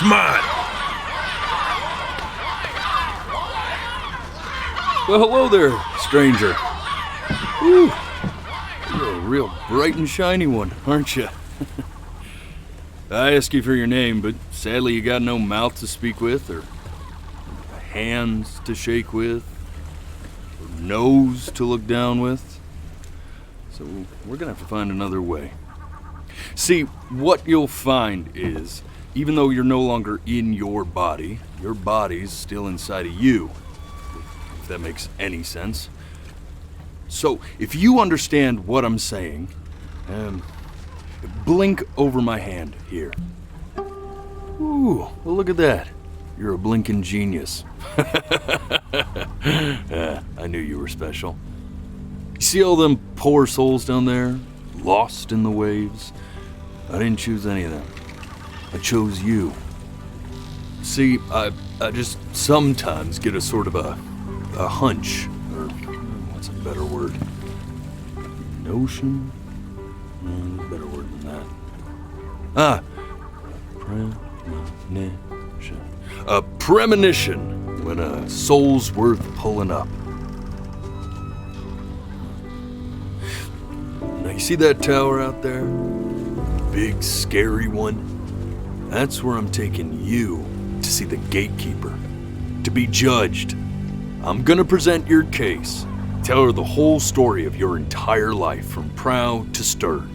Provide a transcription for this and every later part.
It's mine. Well, hello there, stranger. Whew. You're a real bright and shiny one, aren't you? I asked you for your name, but sadly you got no mouth to speak with, or hands to shake with, or nose to look down with. So we're gonna have to find another way. See, what you'll find is, even though you're no longer in your body's still inside of you. If that makes any sense. So, if you understand what I'm saying, blink over my hand here. Ooh, well look at that. You're a blinking genius. I knew you were special. You see all them poor souls down there, lost in the waves? I didn't choose any of them. I chose you. See, I just sometimes get a sort of a hunch, or what's a better word? Notion? Better word than that. Premonition. A premonition when a soul's worth pulling up. Now you see that tower out there? Big, scary one? That's where I'm taking you to see the gatekeeper, to be judged. I'm gonna present your case, tell her the whole story of your entire life from proud to stern.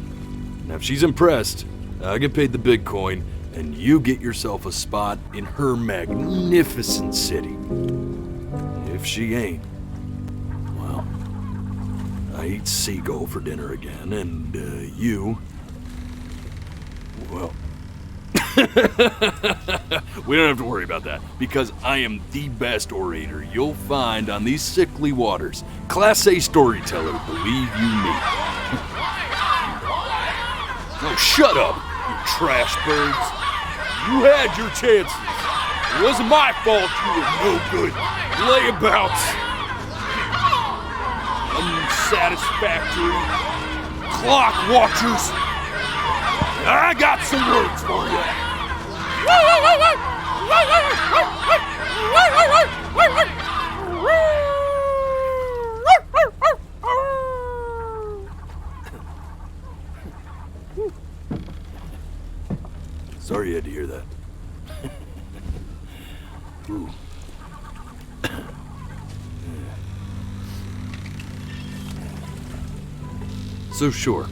Now if she's impressed, I get paid the Bitcoin, and you get yourself a spot in her magnificent city. If she ain't, well, I eat seagull for dinner again, and you, well, we don't have to worry about that, because I am the best orator you'll find on these sickly waters. Class A storyteller, believe you me. Oh, shut up, you trash birds. You had your chances. It wasn't my fault you were no good. Layabouts. Unsatisfactory. Clock watchers. I got some words for you. Sorry you had to hear that. Ooh. So sure,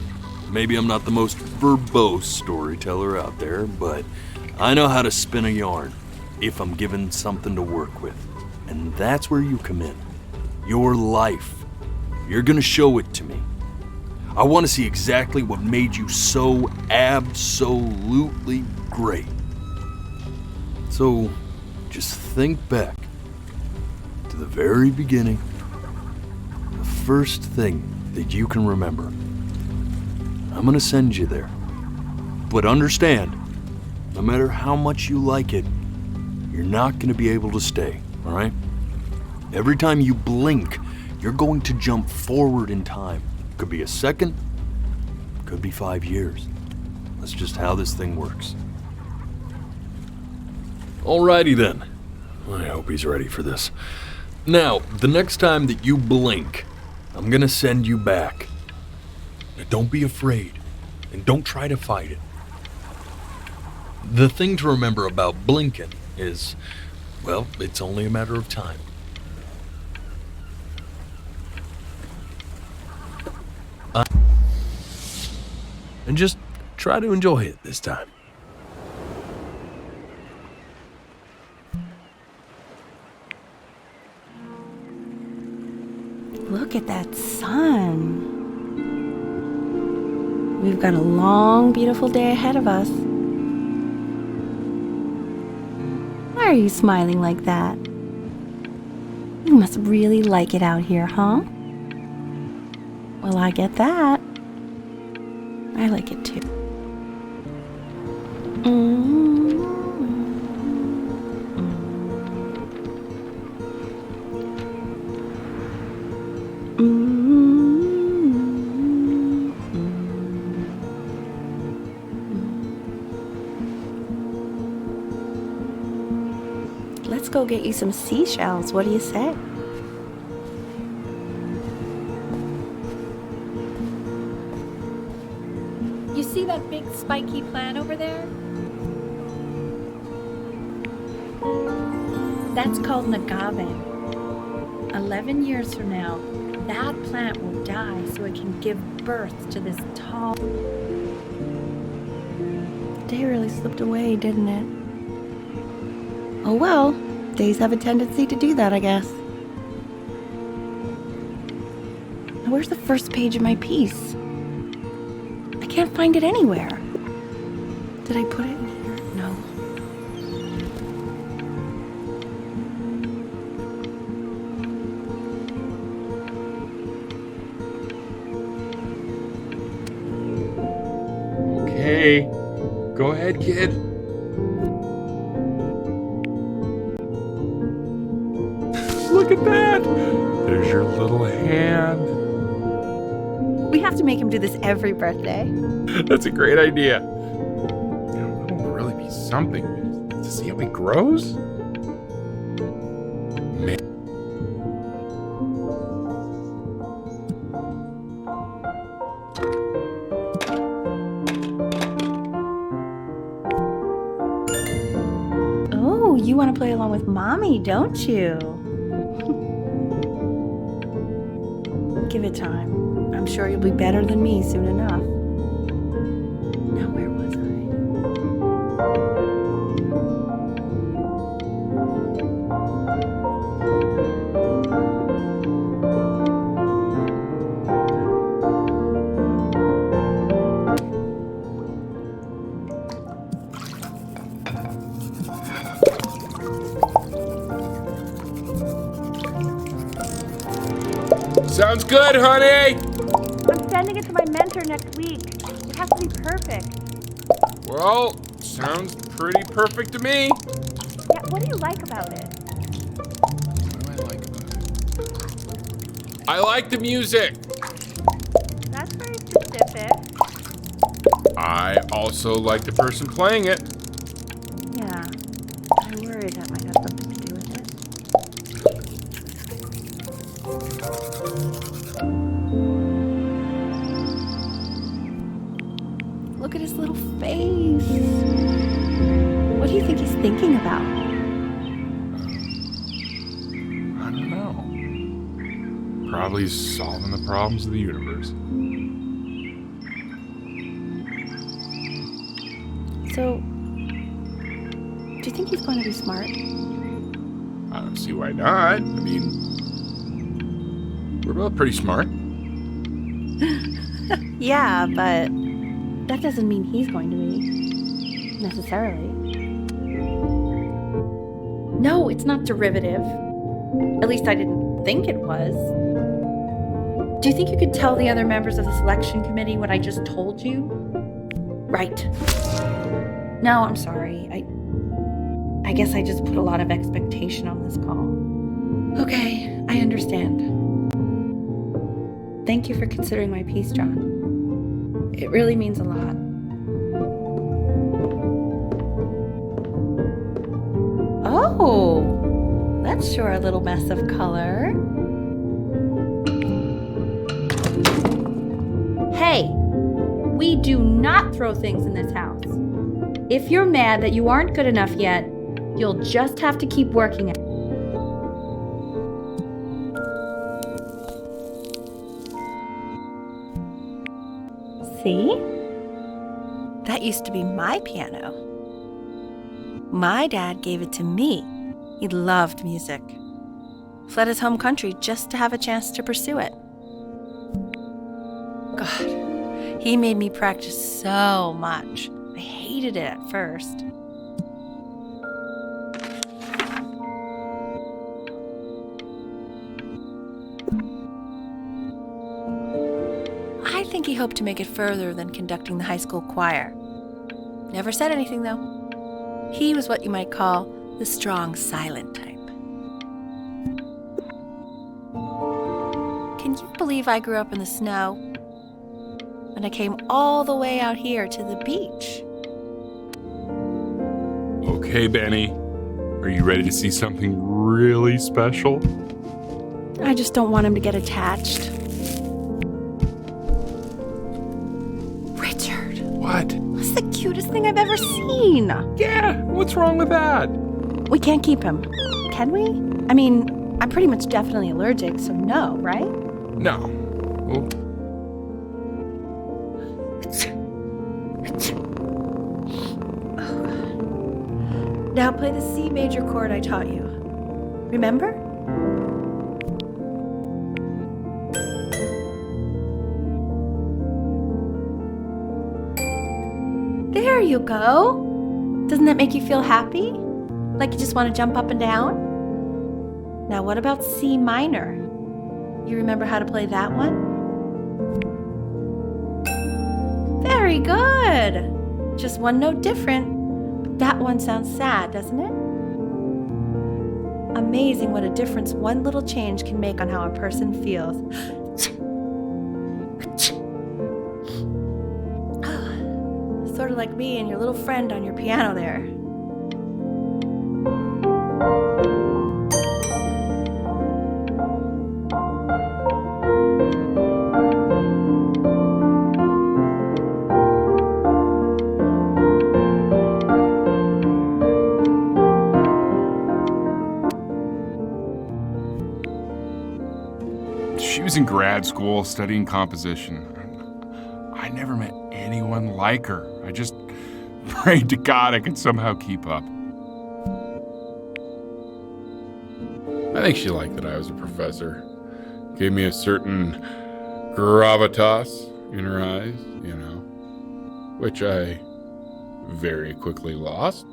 maybe I'm not the most verbose storyteller out there, but I know how to spin a yarn if I'm given something to work with. And that's where you come in. Your life. You're gonna show it to me. I want to see exactly what made you so absolutely great. So, just think back to the very beginning, the first thing that you can remember. I'm gonna send you there. But understand, no matter how much you like it, you're not gonna be able to stay, all right? Every time you blink, you're going to jump forward in time. Could be a second, could be 5 years. That's just how this thing works. Alrighty then. I hope he's ready for this. Now, the next time that you blink, I'm gonna send you back. Now, don't be afraid, and don't try to fight it. The thing to remember about blinking is, well, it's only a matter of time. And just try to enjoy it this time. Look at that sun. We've got a long, beautiful day ahead of us. Why are you smiling like that? You must really like it out here, huh? Well, I get that. I like it too. go get you some seashells. What do you say? You see that big spiky plant over there? That's called an agave. 11 years from now, that plant will die so it can give birth to this tall... The day really slipped away, didn't it? Oh well, days have a tendency to do that, I guess. Now, where's the first page of my piece? I can't find it anywhere. Did I put it in here? No. Okay, go ahead, kid. Look at that! There's your little hand. We have to make him do this every birthday. That's a great idea. It'll really be something to see how he grows. Man. Oh, you want to play along with Mommy, don't you? Give it time. I'm sure you'll be better than me soon enough. Now, where was Sounds good, honey! I'm sending it to my mentor next week. It has to be perfect. Well, sounds pretty perfect to me. Yeah, what do you like about it? What do I like about it? I like the music. That's very specific. I also like the person playing it. Yeah, I worry that might have something to do with it. Look at his little face. What do you think he's thinking about? I don't know. Probably solving the problems of the universe. So, do you think he's going to be smart? I don't see why not. I mean, we're both pretty smart. Yeah, but that doesn't mean he's going to be, necessarily. No, it's not derivative. At least I didn't think it was. Do you think you could tell the other members of the selection committee what I just told you? Right. No, I'm sorry. I guess I just put a lot of expectation on this call. Okay, I understand. Thank you for considering my piece, John. It really means a lot. Oh, that's sure a little mess of color. Hey, we do not throw things in this house. If you're mad that you aren't good enough yet, you'll just have to keep working at it. See? That used to be my piano. My dad gave it to me. He loved music. Fled his home country just to have a chance to pursue it. God, he made me practice so much. I hated it at first. I think he hoped to make it further than conducting the high school choir. Never said anything, though. He was what you might call the strong, silent type. Can you believe I grew up in the snow? And I came all the way out here to the beach. Okay, Benny. Are you ready to see something really special? I just don't want him to get attached. Richard, What? that's the cutest thing I've ever seen. Yeah, what's wrong with that? We can't keep him, can we? I mean, I'm pretty much definitely allergic, so no, right? No. Well, Now play the C major chord I taught you. Remember? There you go. Doesn't that make you feel happy? Like you just want to jump up and down? Now what about C minor? You remember how to play that one? Very good. Just one note different. But that one sounds sad, doesn't it? Amazing what a difference one little change can make on how a person feels. Sort of like me and your little friend on your piano there. she was in grad school studying composition. I never met anyone like her. I just prayed to God I could somehow keep up. I think she liked that I was a professor. Gave me a certain gravitas in her eyes, you know, which I very quickly lost.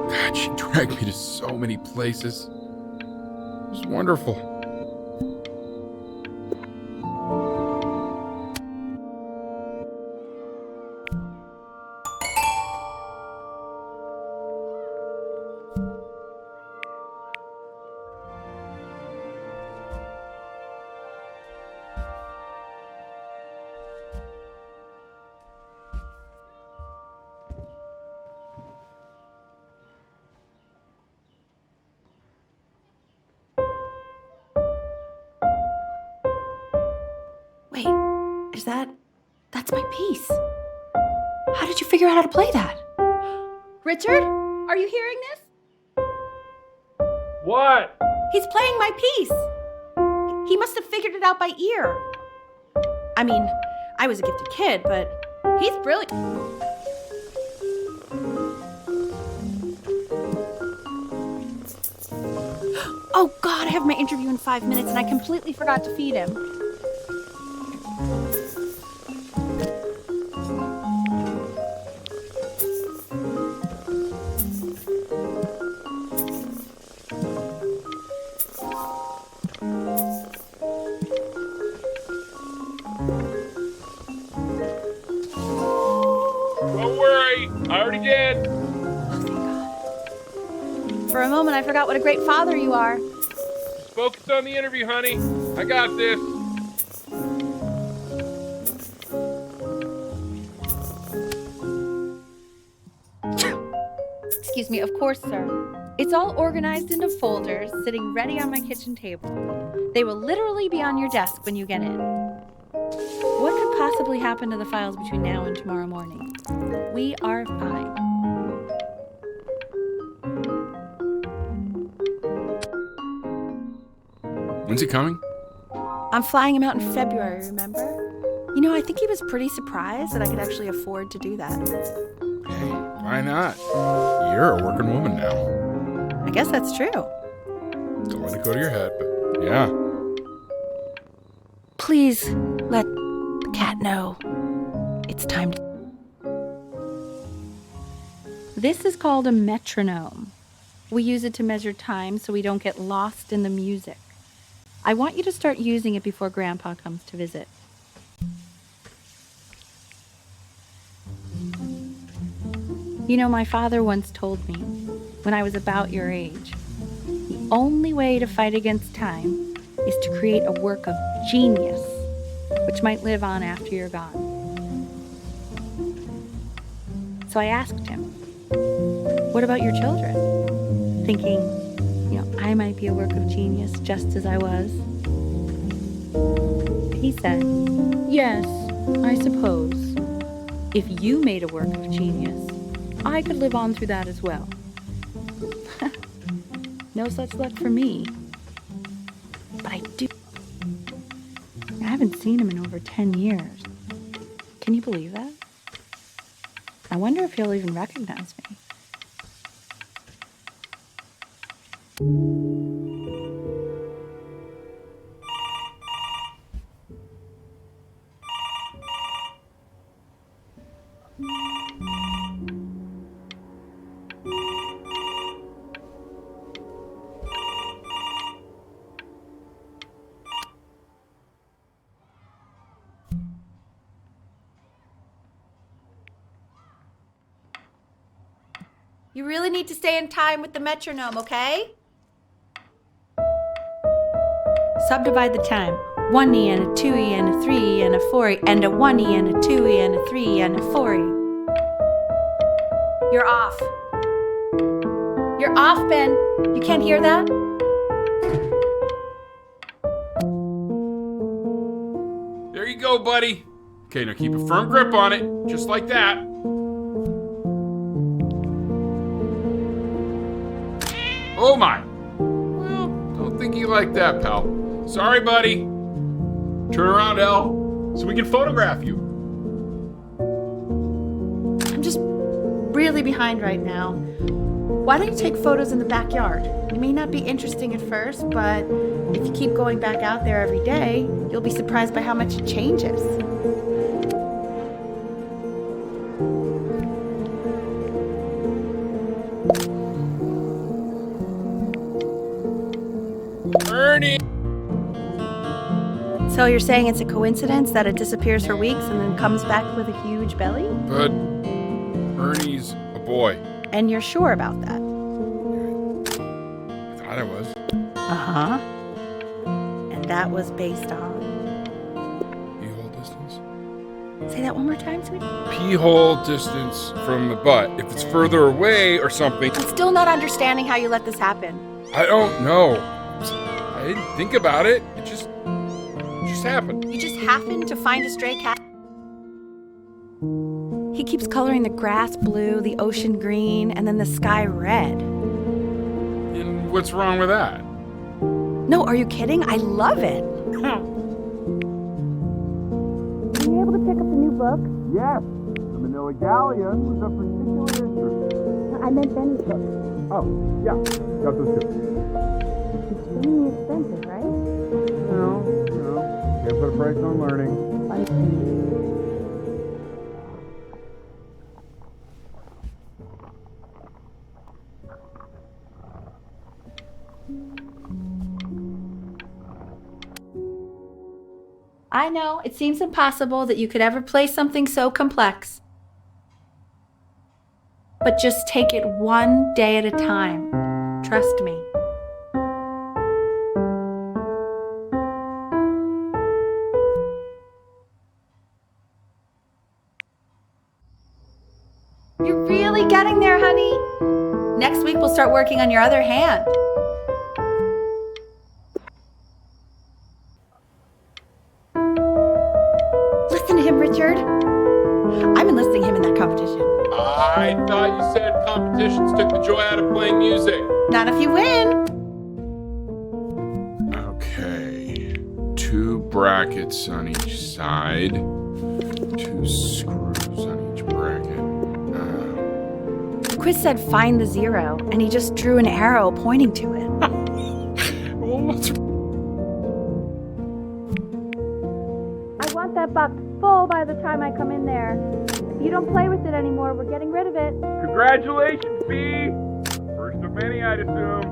God, she dragged me to so many places. It was wonderful. Wait, that's my piece. How did you figure out how to play that? Richard, are you hearing this? What? He's playing my piece. He must have figured it out by ear. I mean, I was a gifted kid, but he's brilliant. Oh God, I have my interview in 5 minutes and I completely forgot to feed him. Don't worry, I already did. Oh, thank God. For a moment, I forgot what a great father you are. Just focus on the interview, honey. I got this. Excuse me, of course, sir. It's all organized into folders, sitting ready on my kitchen table. They will literally be on your desk when you get in. What could possibly happen to the files between now and tomorrow morning? We are fine. When's he coming? I'm flying him out in February, remember? You know, I think he was pretty surprised that I could actually afford to do that. Hey, why not? You're a working woman now. I guess that's true. Don't let it go to your head, but yeah. Please let the cat know it's time to... This is called a metronome. We use it to measure time so we don't get lost in the music. I want you to start using it before Grandpa comes to visit. You know, my father once told me, when I was about your age, the only way to fight against time is to create a work of genius. which might live on after you're gone. So I asked him, what about your children? Thinking, I might be a work of genius just as I was. He said, yes, I suppose. If you made a work of genius, I could live on through that as well. No such luck for me. But I do. I haven't seen him in over 10 years. Can you believe that? I wonder if he'll even recognize me. You really need to stay in time with the metronome, okay? Subdivide the time. 1E and a 2E and a 3E and a 4E and a 1E and a 2E and a 3E and a 4E. You're off. You're off, Ben. You can't hear that? There you go, buddy. Okay, now keep a firm grip on it, just like that. Oh my! Well, don't think you like that, pal. Sorry, buddy. Turn around, Elle, so we can photograph you. I'm just really behind right now. Why don't you take photos in the backyard? It may not be interesting at first, but if you keep going back out there every day, you'll be surprised by how much it changes. Ernie! So you're saying it's a coincidence that it disappears for weeks and then comes back with a huge belly? But Ernie's a boy. And you're sure about that? I thought I was. Uh-huh. And that was based on... Pee-hole distance? Say that one more time, sweetie. Pee-hole distance from the butt. If it's further away or something, I'm still not understanding how you let this happen. I don't know. I didn't think about it. It just happened. You just happened to find a stray cat. He keeps coloring the grass blue, the ocean green, and then the sky red. And what's wrong with that? No, are you kidding? I love it. Were you able to pick up the new book? Yes, the Manila Galleon was of particular interest. I meant Benny's book. Oh, yeah, got those two. Extremely expensive, right? No, can't put a price on learning. I know, it seems impossible that you could ever play something so complex. But just take it one day at a time. Trust me. You're really getting there, honey. Next week we'll start working on your other hand. Listen to him, Richard. I'm enlisting him in that competition. I thought you said competitions took the joy out of playing music. Not if you win. Okay. 2 brackets on each side. 2 screws on each bracket. Quiz said find the 0, and he just drew an arrow pointing to it. Well, what's... I want that box full by the time I come in there. If you don't play with it anymore, we're getting rid of it. Congratulations, B! First of many, I'd assume.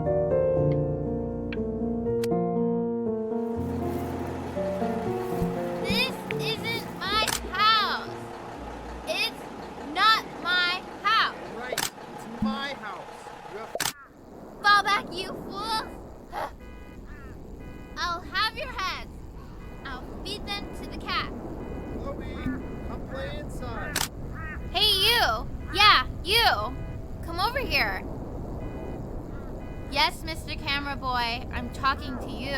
This isn't my house. It's not my house. Right, it's my house. Fall back, you fools. I'll have your heads. I'll feed them to the cat. You! Come over here. Yes, Mr. Camera Boy, I'm talking to you.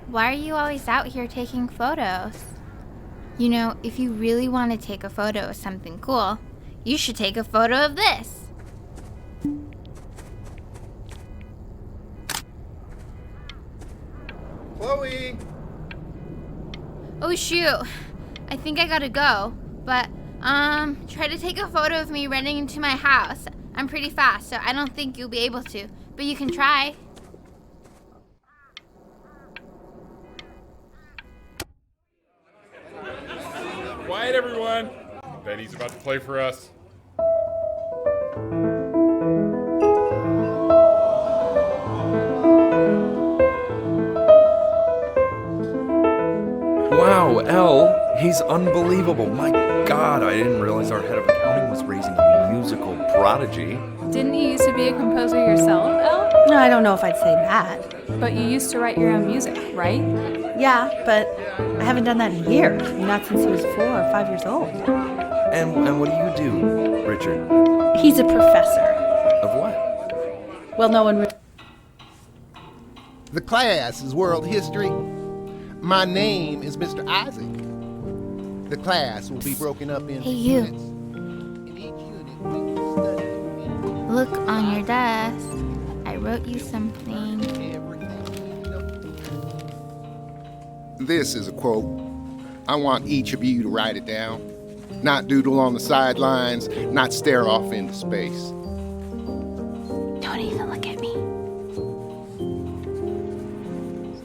Why are you always out here taking photos? You know, if you really want to take a photo of something cool, you should take a photo of this. Chloe! Oh shoot, I think I gotta go. But, try to take a photo of me running into my house. I'm pretty fast, so I don't think you'll be able to. But you can try. Quiet, everyone. Benny's about to play for us. Wow, Elle, he's unbelievable. My God, I didn't realize our head of accounting was raising a musical prodigy. Didn't you used to be a composer yourself, Elle? No, I don't know if I'd say that. But you used to write your own music, right? Yeah, but I haven't done that in years. Not since he was 4 or 5 years old. And what do you do, Richard? He's a professor. Of what? Well, no one. The class is world history. My name is Mr. Isaac. The class will be broken up into Hey, you. units. In each unit, we will study Look on your desk. I wrote you something. everything you know. This is a quote. I want each of you to write it down. Not doodle on the sidelines, not stare off into space. Don't even look at me.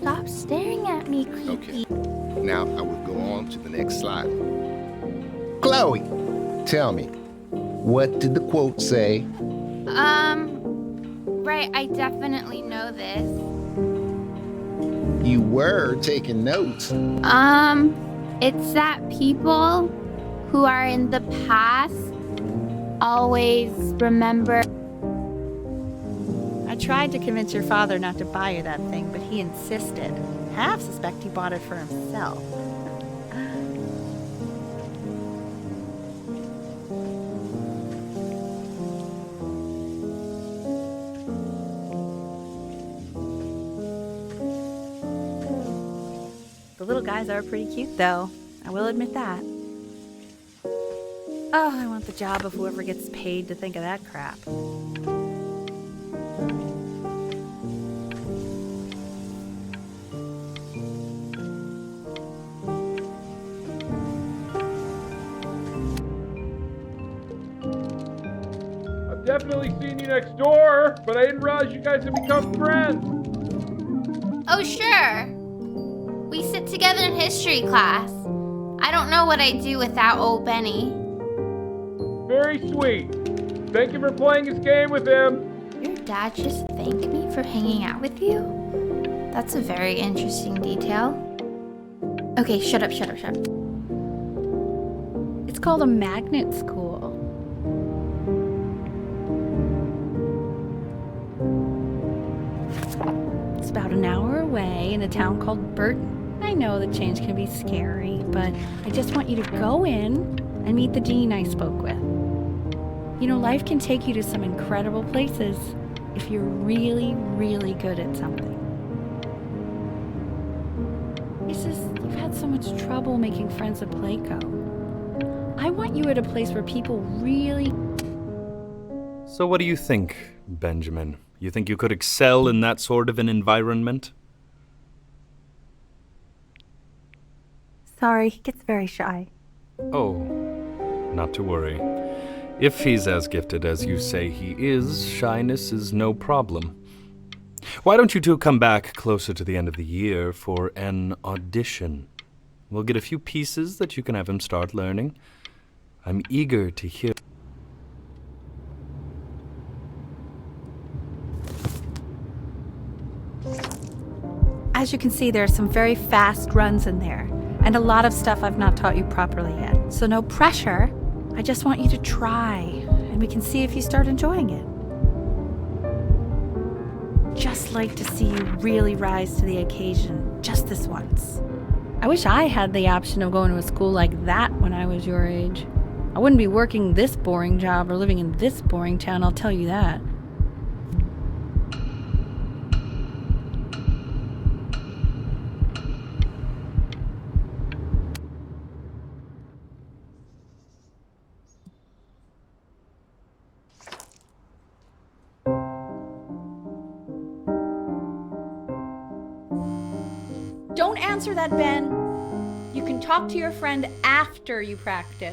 Stop staring at me, creepy. Okay. Now I will go on to the next slide. Chloe, tell me, what did the quote say? Right, I definitely know this. You were taking notes. It's that people who are in the past always remember. I tried to convince your father not to buy you that thing, but he insisted. Half suspect he bought it for himself. The little guys are pretty cute, though. I will admit that. Oh, I want the job of whoever gets paid to think of that crap. I've definitely seen you next door, but I didn't realize you guys had become friends. Oh, sure. We sit together in history class. I don't know what I'd do without old Benny. Very sweet. Thank you for playing this game with him. Your dad just thanked me for hanging out with you? That's a very interesting detail. Okay, shut up. It's called a magnet school. It's about an hour away in a town called Burton. I know that change can be scary, but I just want you to go in and meet the dean I spoke with. You know, life can take you to some incredible places if you're really, really good at something. It's just, you've had so much trouble making friends at Playco. I want you at a place where people really... So what do you think, Benjamin? You think you could excel in that sort of an environment? Sorry, he gets very shy. Oh, not to worry. If he's as gifted as you say he is, shyness is no problem. Why don't you two come back closer to the end of the year for an audition? We'll get a few pieces that you can have him start learning. I'm eager to hear. As you can see, there are some very fast runs in there, and a lot of stuff I've not taught you properly yet. So no pressure. I just want you to try, and we can see if you start enjoying it. just like to see you really rise to the occasion, just this once. I wish I had the option of going to a school like that when I was your age. I wouldn't be working this boring job or living in this boring town, I'll tell you that. Don't answer that, Ben. You can talk to your friend after you practice.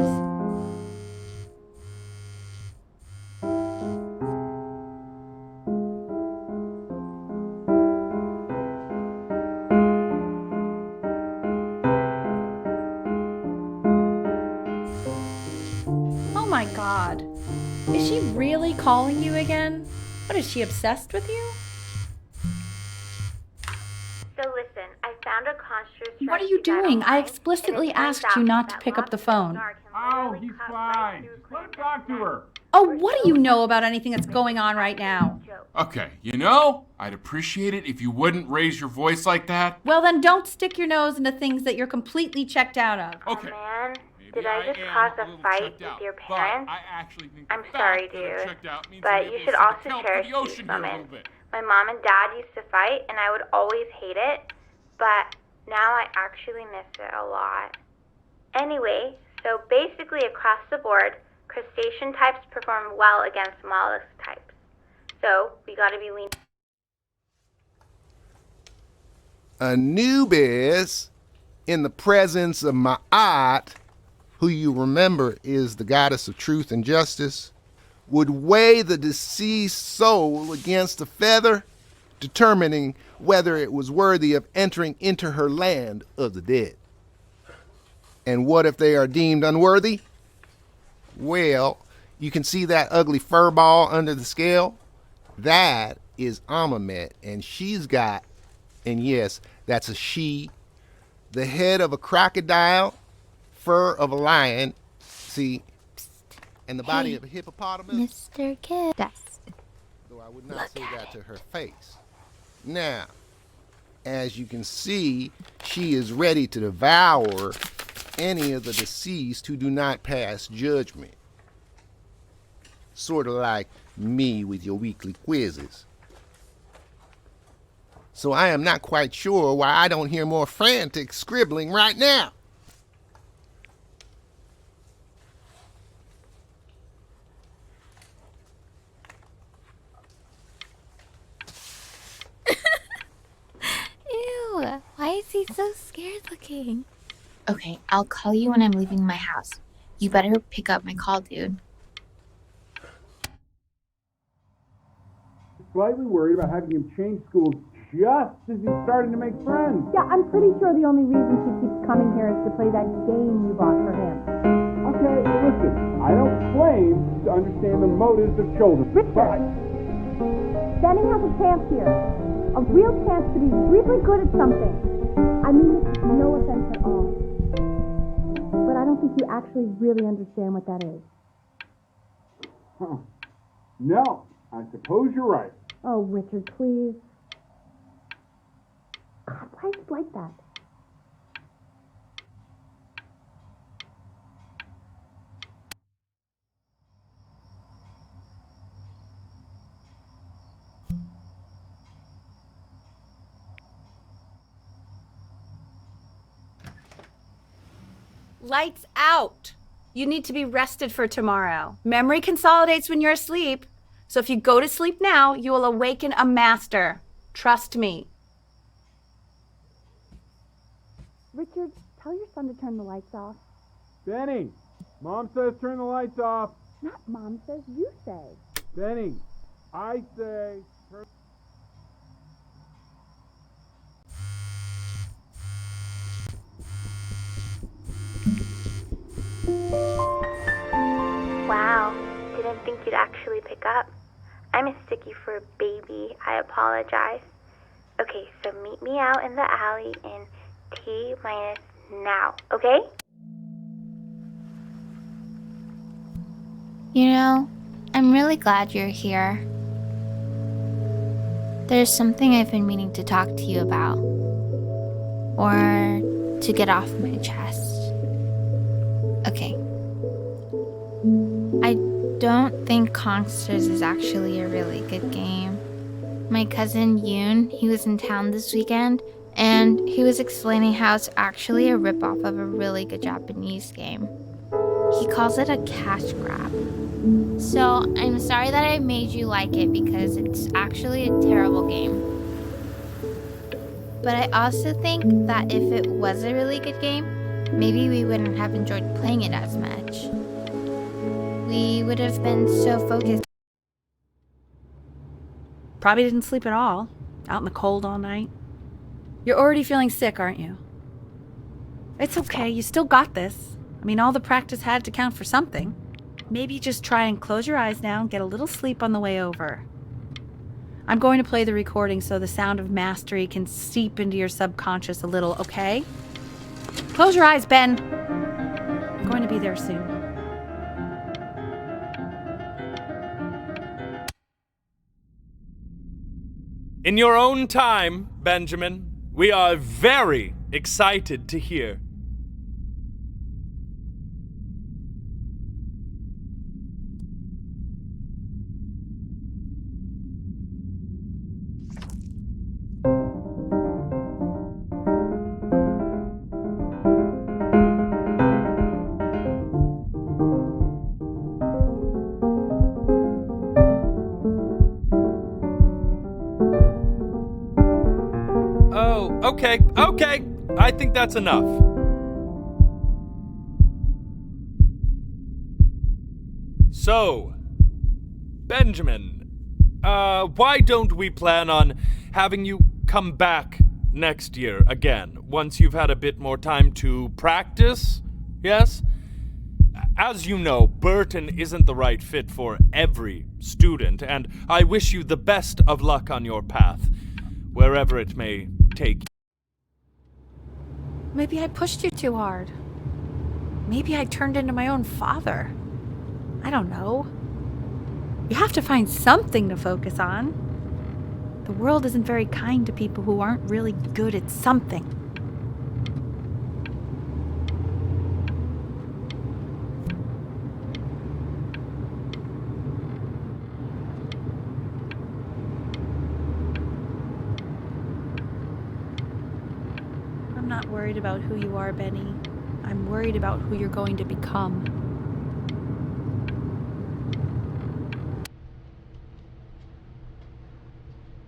Oh my God. Is she really calling you again? What, is she obsessed with you? So listen, I found a construct. What are you doing? I explicitly asked you not to pick up the phone. Oh, he's fine. Let him talk to her. Oh, what do you know about anything that's going on right now? Okay, you know, I'd appreciate it if you wouldn't raise your voice like that. Well, then don't stick your nose into things that you're completely checked out of. Okay. Man, maybe did I just am cause a a little fight checked with out, your but parents? I actually think I'm the sorry, fact that I'm dude, checked out means but I'm you able should to also account for cherish the ocean these here a little moments. bit. My mom and dad used to fight, and I would always hate it, but now I actually miss it a lot. Anyway, so basically across the board, crustacean types perform well against mollusk types. So we gotta be lean. Anubis, in the presence of Ma'at, who you remember is the goddess of truth and justice, would weigh the deceased soul against a feather, determining whether it was worthy of entering into her land of the dead. And what if they are deemed unworthy? Well, you can see that ugly fur ball under the scale? That is Amamet, and she's got, and yes, that's a she, the head of a crocodile, fur of a lion, see, and the body of a hippopotamus. Mr. Kid. Though I would not say that to her face. Now, as you can see, she is ready to devour any of the deceased who do not pass judgment. Sort of like me with your weekly quizzes. So I am not quite sure why I don't hear more frantic scribbling right now. Ew, why is he so scared looking? Okay, I'll call you when I'm leaving my house. You better pick up my call, dude. Slightly worried about having him change schools just as he's starting to make friends. Yeah, I'm pretty sure the only reason she keeps coming here is to play that game you bought for him. Okay, listen, I don't claim to understand the motives of children. Richard, Benny has a chance here. A real chance to be really good at something. I mean this with no offense at all. But I don't think you actually really understand what that is. Huh. No, I suppose you're right. Oh, Richard, please. God, why is it like that? Lights out. You need to be rested for tomorrow. Memory consolidates when you're asleep. So if you go to sleep now, you will awaken a master. Trust me. Richard, tell your son to turn the lights off. Benny, Mom says turn the lights off. Not Mom says, you say. Benny, I say turn... Wow, didn't think you'd actually pick up. I'm a sticky for a baby. I apologize. Okay, so meet me out in the alley in T-minus now, okay? You know, I'm really glad you're here. There's something I've been meaning to talk to you about. Or to get off my chest. Okay. I don't think Conksters is actually a really good game. My cousin Yoon, he was in town this weekend, and he was explaining how it's actually a ripoff of a really good Japanese game. He calls it a cash grab. So I'm sorry that I made you like it because it's actually a terrible game. But I also think that if it was a really good game, maybe we wouldn't have enjoyed playing it as much. We would have been so focused. Probably didn't sleep at all. Out in the cold all night. You're already feeling sick, aren't you? It's okay. You still got this. I mean, all the practice had to count for something. Maybe just try and close your eyes now and get a little sleep on the way over. I'm going to play the recording so the sound of mastery can seep into your subconscious a little, okay? Close your eyes, Ben. I'm going to be there soon. In your own time, Benjamin, we are very excited to hear. Okay, I think that's enough. So, Benjamin, why don't we plan on having you come back next year again, once you've had a bit more time to practice, yes? As you know, Burton isn't the right fit for every student, and I wish you the best of luck on your path, wherever it may take you. Maybe I pushed you too hard. Maybe I turned into my own father. I don't know. You have to find something to focus on. The world isn't very kind to people who aren't really good at something. I'm not worried about who you are, Benny. I'm worried about who you're going to become.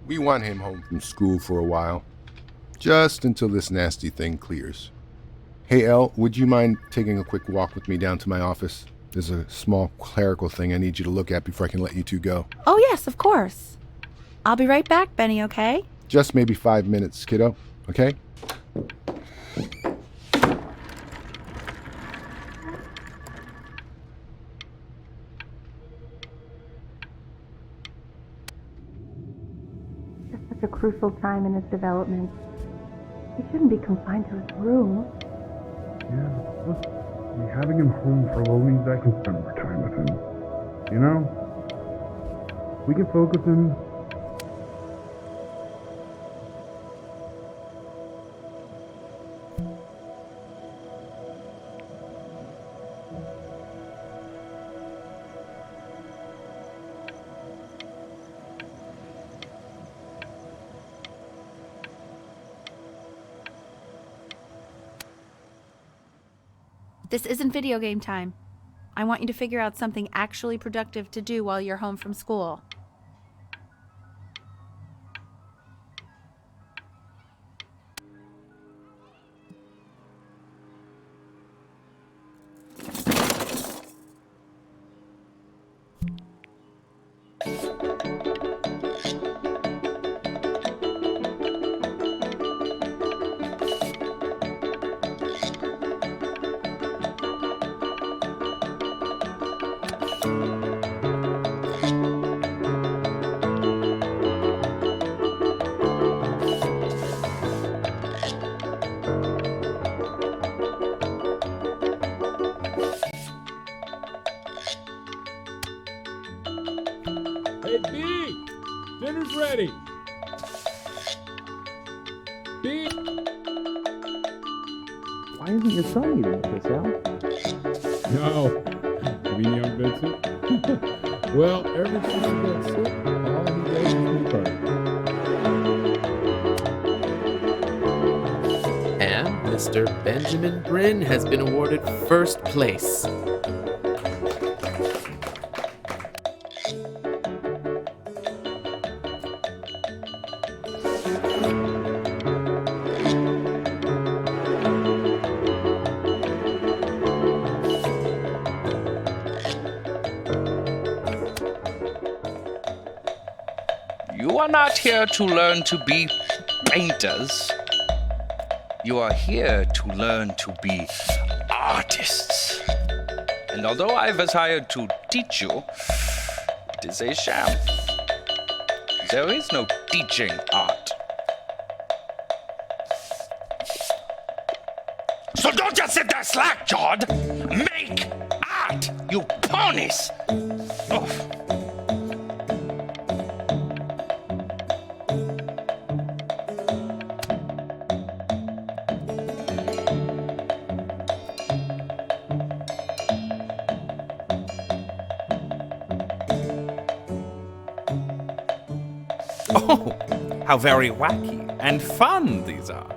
We want him home from school for a while. Just until this nasty thing clears. Hey, Elle, would you mind taking a quick walk with me down to my office? There's a small clerical thing I need you to look at before I can let you two go. Oh, yes, of course. I'll be right back, Benny, okay? Just maybe 5 minutes, kiddo, okay? It's such a crucial time in his development. He shouldn't be confined to his room. Yeah, look, having him home for a while means I can spend more time with him. You know? We can focus him. This isn't video game time. I want you to figure out something actually productive to do while you're home from school. Hey, B! Dinner's ready. Beep. Why isn't your son eating with us, Al? No. You mean young Vincent? Well, ever since he got sick, all he does is be party. And Mr. Benjamin Bryn has been awarded first place. You are not here to learn to be painters. You are here to learn to be artists. And although I was hired to teach you, it is a sham. There is no teaching art. So don't just sit there slack-jawed. Make art, you ponies! Oh. Oh, how very wacky and fun these are.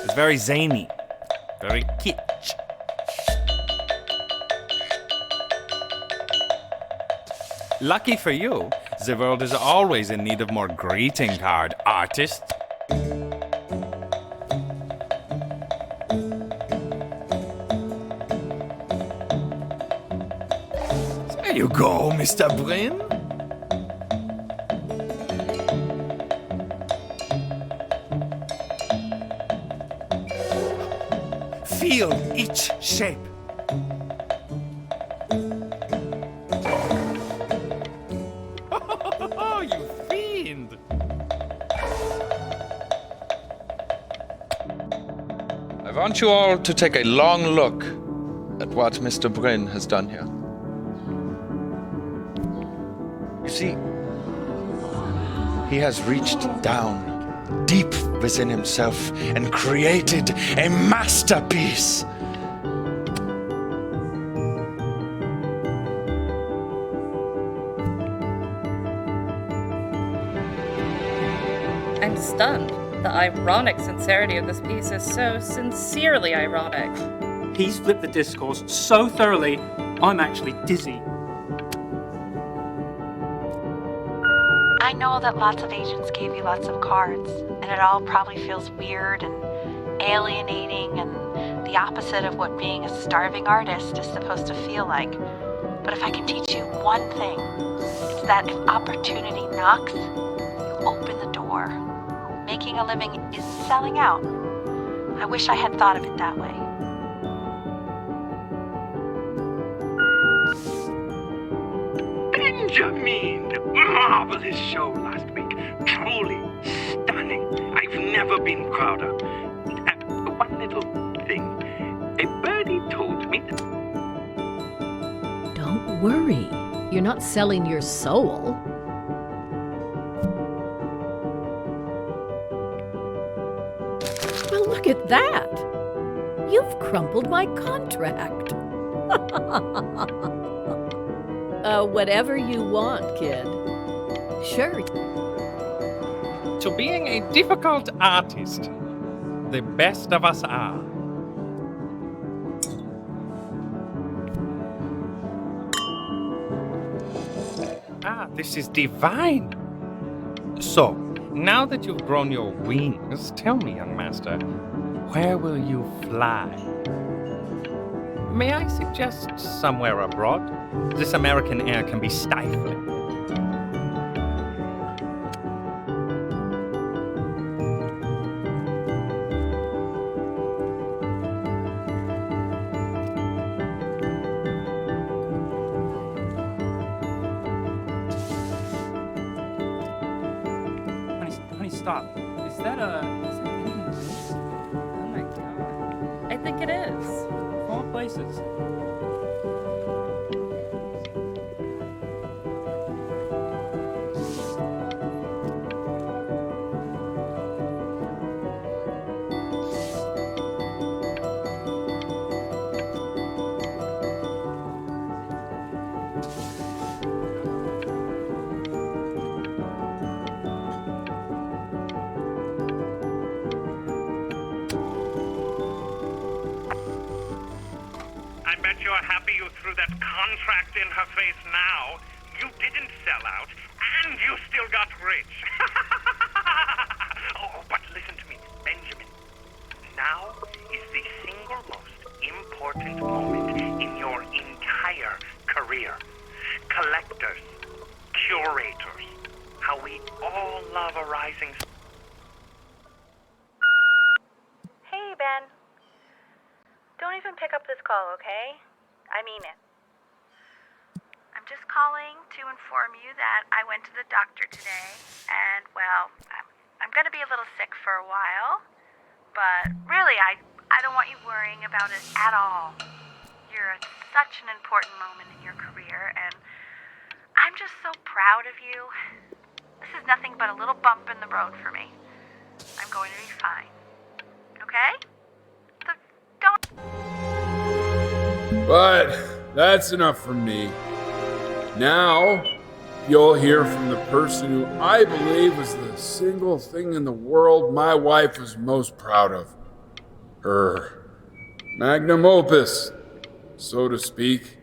It's very zany, very kitsch. Lucky for you, the world is always in need of more greeting card artists. There you go, Mr. Bryn. Feel each shape. Oh, you fiend! I want you all to take a long look at what Mr. Bryn has done here. You see, he has reached down deep within himself and created a masterpiece. I'm stunned. The ironic sincerity of this piece is so sincerely ironic. He's flipped the discourse so thoroughly, I'm actually dizzy. I know that lots of agents gave you lots of cards, and it all probably feels weird and alienating and the opposite of what being a starving artist is supposed to feel like. But if I can teach you one thing, it's that if opportunity knocks, you open the door. Making a living is selling out. I wish I had thought of it that way. Benjamin! Marvelous show last week. Truly stunning. I've never been prouder. One little thing. A birdie told me that... Don't worry. You're not selling your soul. Well, look at that. You've crumpled my contract. Whatever you want, kid. Sure. To being a difficult artist, the best of us are. Ah, this is divine. So, now that you've grown your wings, tell me, young master, where will you fly? May I suggest somewhere abroad? This American air can be stifling. stop. Is that Benjamin Brin? Oh my god. I think it is. Of all places. I bet you're happy you threw that contract in her face now. You didn't sell out, and you still got rich. Oh, but listen to me, Benjamin. Now is the single most important moment in your entire career. Collectors, curators, how we all love a rising... Hey, Ben. Don't even pick up this call, okay? I mean it. I'm just calling to inform you that I went to the doctor today, and, well, I'm gonna be a little sick for a while, but really, I don't want you worrying about it at all. You're at such an important moment in your career, and I'm just so proud of you. This is nothing but a little bump in the road for me. I'm going to be fine. Okay? So don't... But that's enough from me. Now, you'll hear from the person who I believe was the single thing in the world my wife was most proud of. Her magnum opus, so to speak.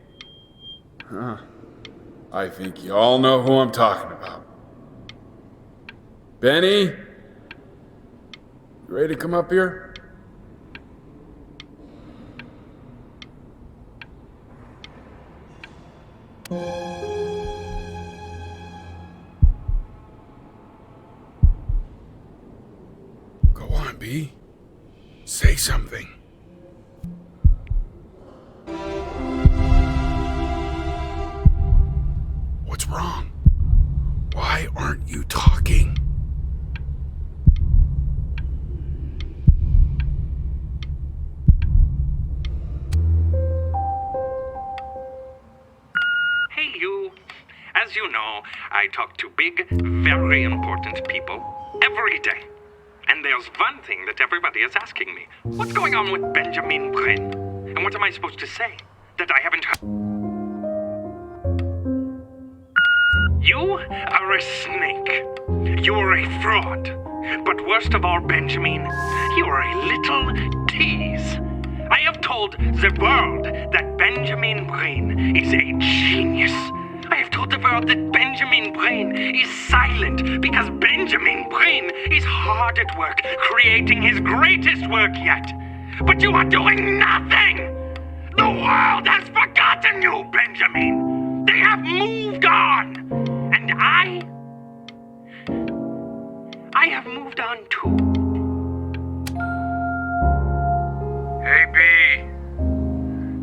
I think you all know who I'm talking about. Benny? You ready to come up here? Go on, B. Say something. What's wrong? Why aren't you talking? Hey, you. As you know, I talk to big, very important people every day. And there's one thing that everybody is asking me. What's going on with Benjamin Brin? And what am I supposed to say? That I haven't heard? You are a snake. You are a fraud. But worst of all, Benjamin, you are a little tease. I have told the world that Benjamin Brin is a genius. I have told the world that Benjamin Brin is silent because Benjamin Brin is hard at work creating his greatest work yet. But you are doing nothing! The world has forgotten you, Benjamin! They have moved on! And I have moved on too. Hey, B.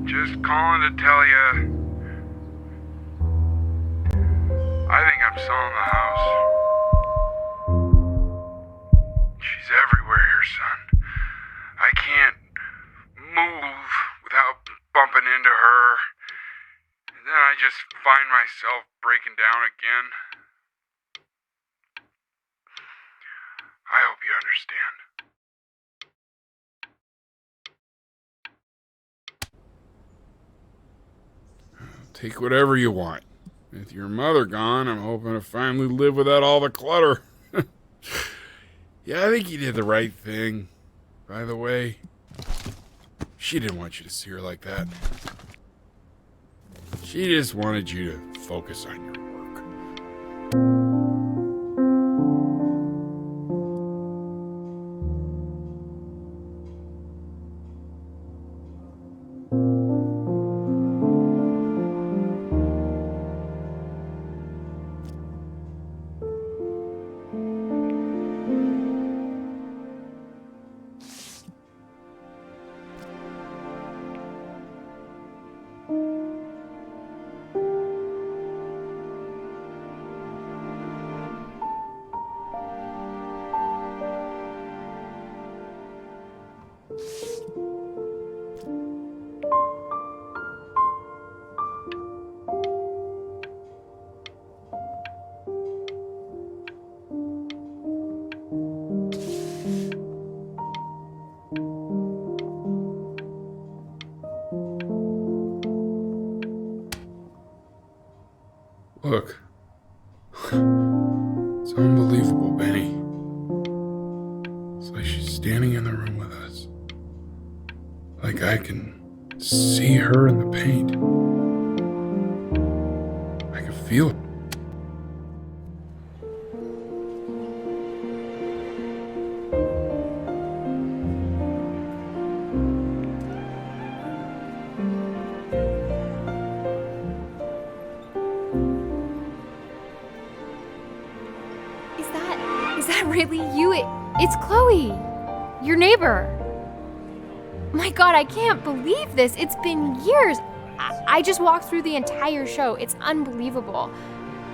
Just calling to tell you. I think I'm selling the house. She's everywhere here, son. I can't move without bumping into her. And then I just find myself breaking down again. I hope you understand. Take whatever you want. With your mother gone, I'm hoping to finally live without all the clutter. Yeah, I think you did the right thing. By the way, she didn't want you to see her like that. She just wanted you to focus on your work. Look. It's unbelievable, Benny. It's like she's standing in the room with us. Like I can see her in the paint. I can feel it. Is that really you? It's Chloe, your neighbor. My God, I can't believe this. It's been years. I just walked through the entire show. It's unbelievable.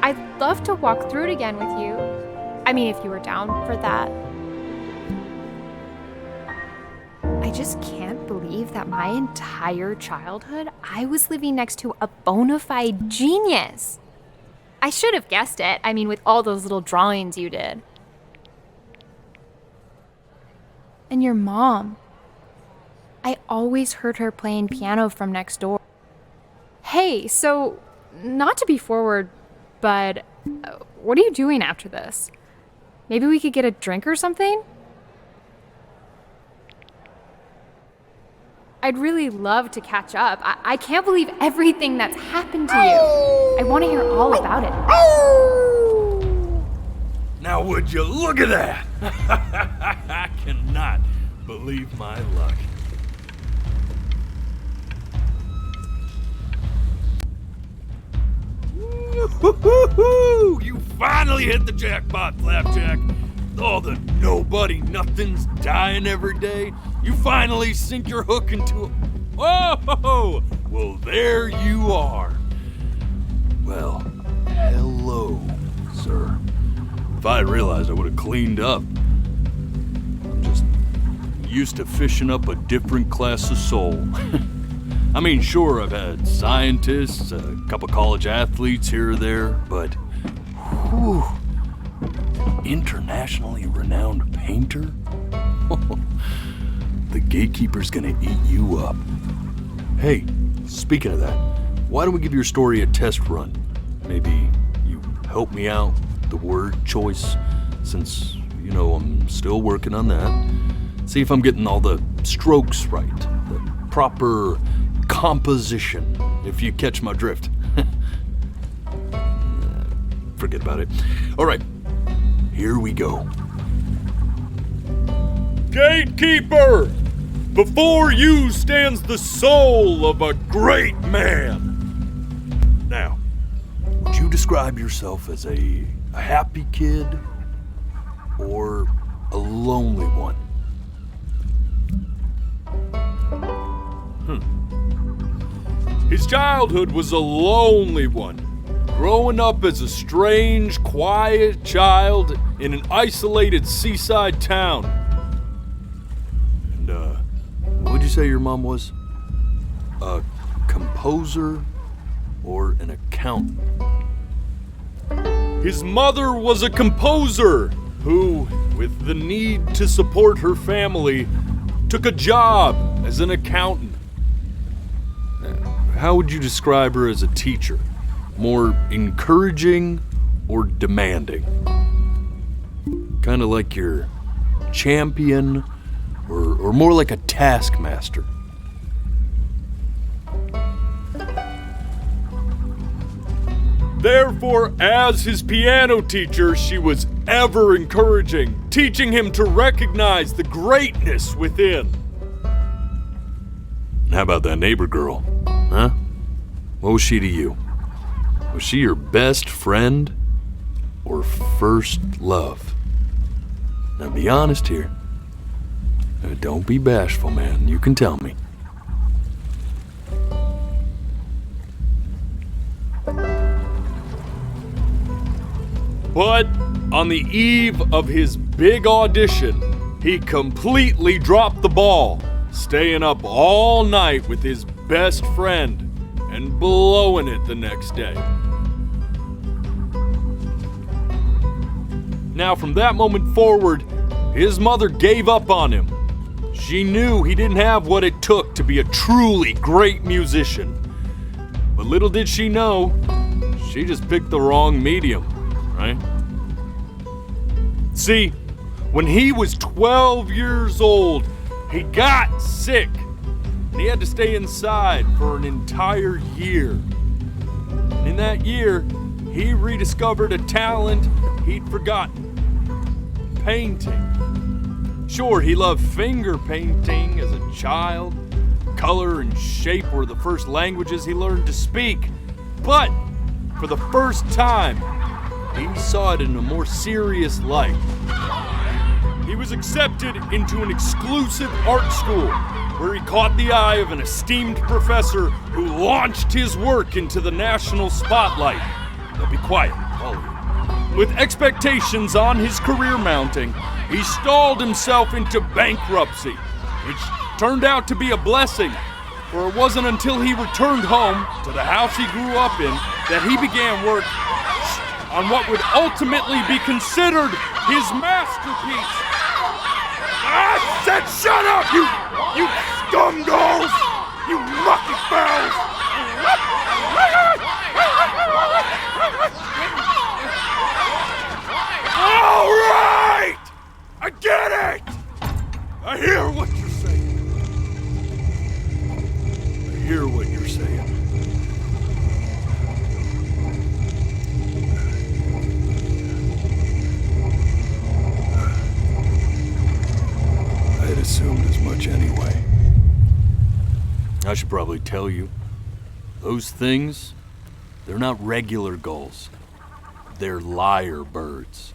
I'd love to walk through it again with you. I mean, if you were down for that. I just can't believe that my entire childhood, I was living next to a bona fide genius. I should have guessed it. I mean, with all those little drawings you did. And your mom. I always heard her playing piano from next door. Hey, so, not to be forward, but what are you doing after this? Maybe we could get a drink or something? I'd really love to catch up. I can't believe everything that's happened to you. I want to hear all about it. Now would you look at that? I cannot believe my luck. Woo-hoo-hoo-hoo! You finally hit the jackpot, Flapjack. All the nobody nothings dying every day. You finally sink your hook into a... Whoa! Well, there you are. Well, hello, sir. If I had realized, I would have cleaned up. I'm just used to fishing up a different class of soul. I mean, sure, I've had scientists, a couple college athletes here or there, but whew, internationally renowned painter? The gatekeeper's gonna eat you up. Hey, speaking of that, why don't we give your story a test run? Maybe you help me out with the word choice, since, you know, I'm still working on that. See if I'm getting all the strokes right, the proper composition, if you catch my drift. Forget about it. All right, here we go. Gatekeeper! Before you stands the soul of a great man. Now, would you describe yourself as a happy kid or a lonely one? His childhood was a lonely one, growing up as a strange, quiet child in an isolated seaside town. And, what'd you say your mom was? A composer or an accountant? His mother was a composer who, with the need to support her family, took a job as an accountant. How would you describe her as a teacher? More encouraging or demanding? Kind of like your champion or more like a taskmaster? Therefore, as his piano teacher, she was ever encouraging, teaching him to recognize the greatness within. How about that neighbor girl? Huh? What was she to you? Was she your best friend or first love? Now be honest here. Don't be bashful, man. You can tell me. But on the eve of his big audition, he completely dropped the ball, staying up all night with his best friend and blowing it the next day. Now, from that moment forward, his mother gave up on him. She knew he didn't have what it took to be a truly great musician. But little did she know, She just picked the wrong medium, right? See, when he was 12 years old, he got sick. And he had to stay inside for an entire year. And in that year, he rediscovered a talent he'd forgotten. Painting. Sure, he loved finger painting as a child. Color and shape were the first languages he learned to speak. But for the first time, he saw it in a more serious light. He was accepted into an exclusive art school where he caught the eye of an esteemed professor who launched his work into the national spotlight. Now be quiet, all of you. With expectations on his career mounting, he stalled himself into bankruptcy, which turned out to be a blessing, for it wasn't until he returned home to the house he grew up in that he began work on what would ultimately be considered his masterpiece. I said shut up, you scumdolls! You mucky fowls! All right! I get it! I hear what you're saying. I hear what you're saying. I had assumed as much anyway. I should probably tell you, those things, they're not regular gulls. They're lyre birds.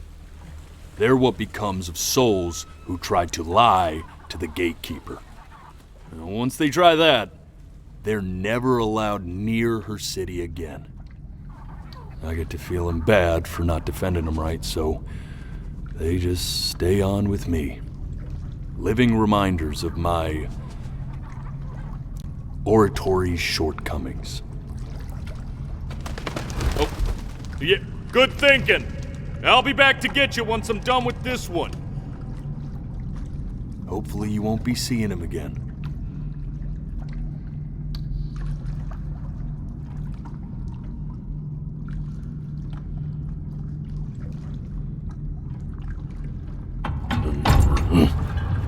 They're what becomes of souls who tried to lie to the gatekeeper. And once they try that, they're never allowed near her city again. I get to feeling bad for not defending them right, so they just stay on with me. Living reminders of my oratory shortcomings. Oh, yeah, good thinking. I'll be back to get you once I'm done with this one. Hopefully you won't be seeing him again.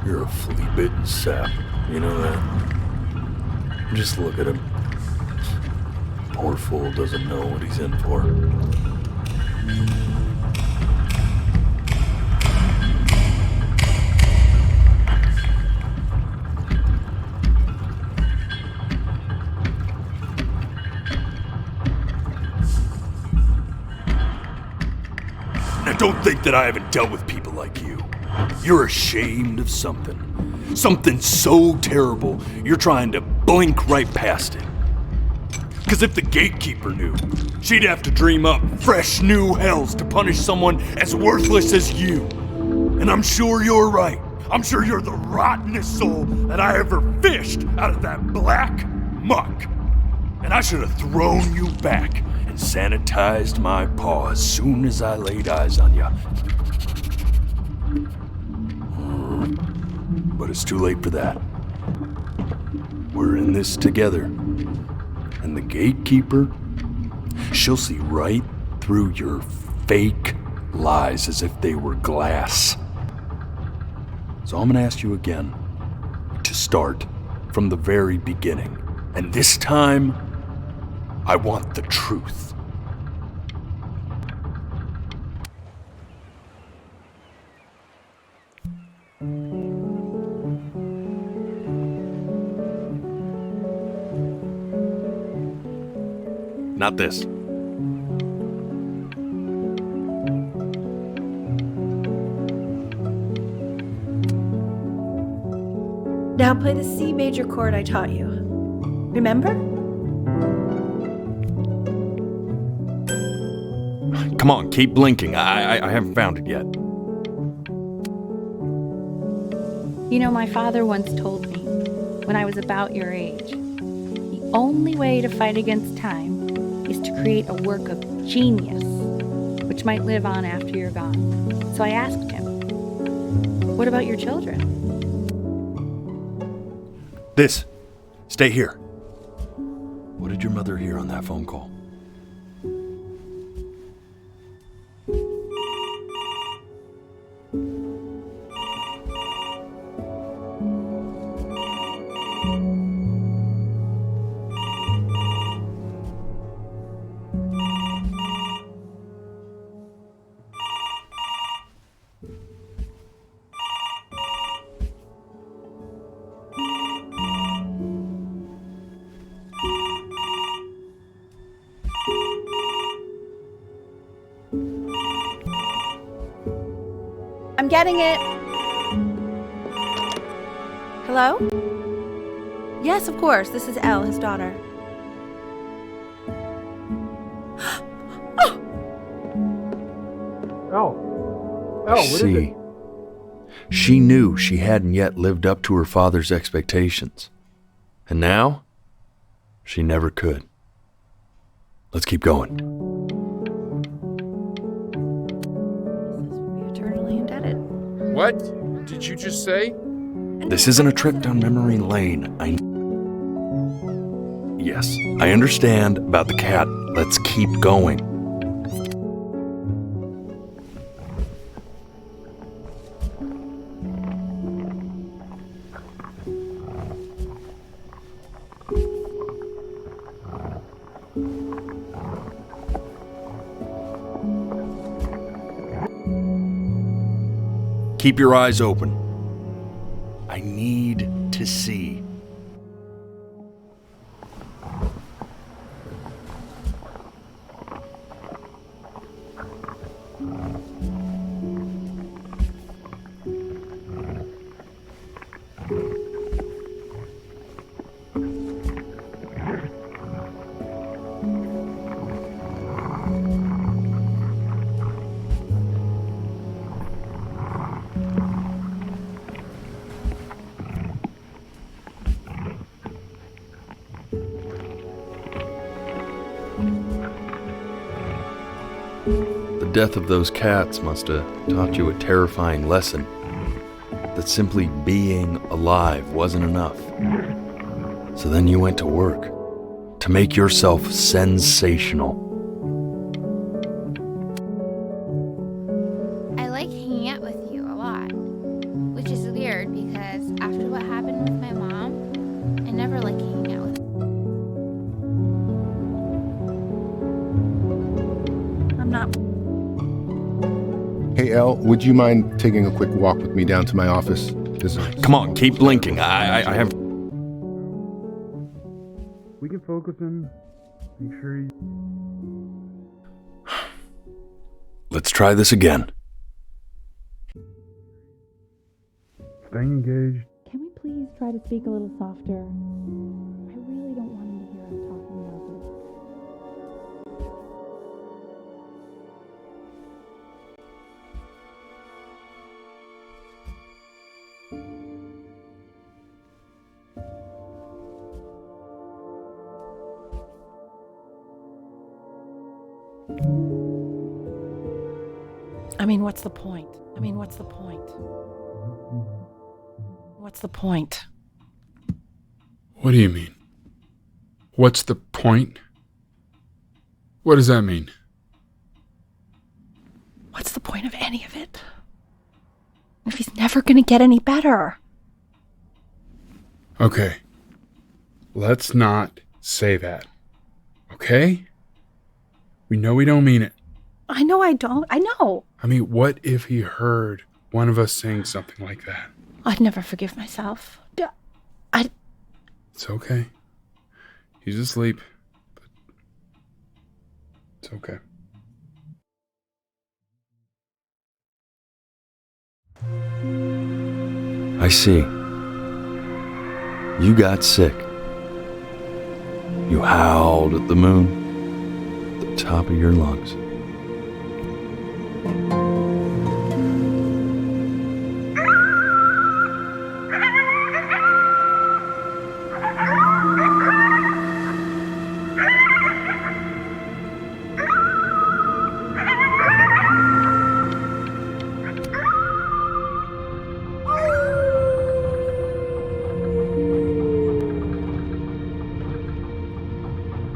You're a flea-bitten sap, you know that? Just look at him. Poor fool doesn't know what he's in for. Now don't think that I haven't dealt with people like you. You're ashamed of something. Something so terrible, you're trying to blink right past it. Because if the gatekeeper knew, she'd have to dream up fresh new hells to punish someone as worthless as you. And I'm sure you're right. I'm sure you're the rottenest soul that I ever fished out of that black muck. And I should have thrown you back and sanitized my paw as soon as I laid eyes on you. But it's too late for that. We're in this together. And the gatekeeper, she'll see right through your fake lies as if they were glass. So I'm gonna ask you again to start from the very beginning. And this time, I want the truth. Not this. Now play the C major chord I taught you. Remember? Come on, keep blinking. I haven't found it yet. You know, my father once told me, when I was about your age, the only way to fight against time is to create a work of genius, which might live on after you're gone. So I asked him, what about your children? This. Stay here. What did your mother hear on that phone call? I'm getting it. Hello? Yes, of course. This is Elle, his daughter. Oh, what is it? See, she knew she hadn't yet lived up to her father's expectations. And now, she never could. Let's keep going. We're eternally indebted. What did you just say? This isn't a trip down memory lane. Yes, I understand about the cat. Let's keep going. Keep your eyes open. I need to see. The death of those cats must have taught you a terrifying lesson. That simply being alive wasn't enough. So then you went to work to make yourself sensational. I like hanging out with you a lot, which is weird because after what happened with my mom, I never like hanging out with you. I'm not. Hey, Elle, would you mind taking a quick walk with me down to my office? Come on, keep blinking. I have... We can focus and make sure you... Let's try this again. Staying engaged. Can we please try to speak a little softer? I really don't want him to hear us talking about this. I mean, what's the point? What's the point? What's the point? What do you mean? What's the point? What does that mean? What's the point of any of it? If he's never gonna get any better. Okay. Let's not say that. Okay? We know we don't mean it. I know I don't. I know. I mean, what if he heard one of us saying something like that? I'd never forgive myself. It's okay. He's asleep. But it's okay. I see. You got sick. You howled at the moon, at the top of your lungs.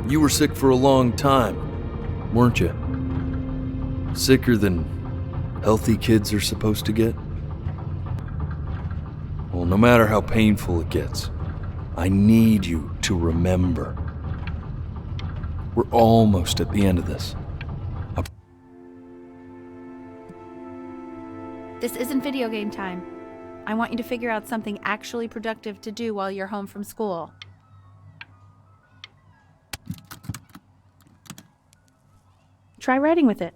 You were sick for a long time, weren't you? Sicker than healthy kids are supposed to get? Well, no matter how painful it gets, I need you to remember. We're almost at the end of this. This isn't video game time. I want you to figure out something actually productive to do while you're home from school. Try writing with it.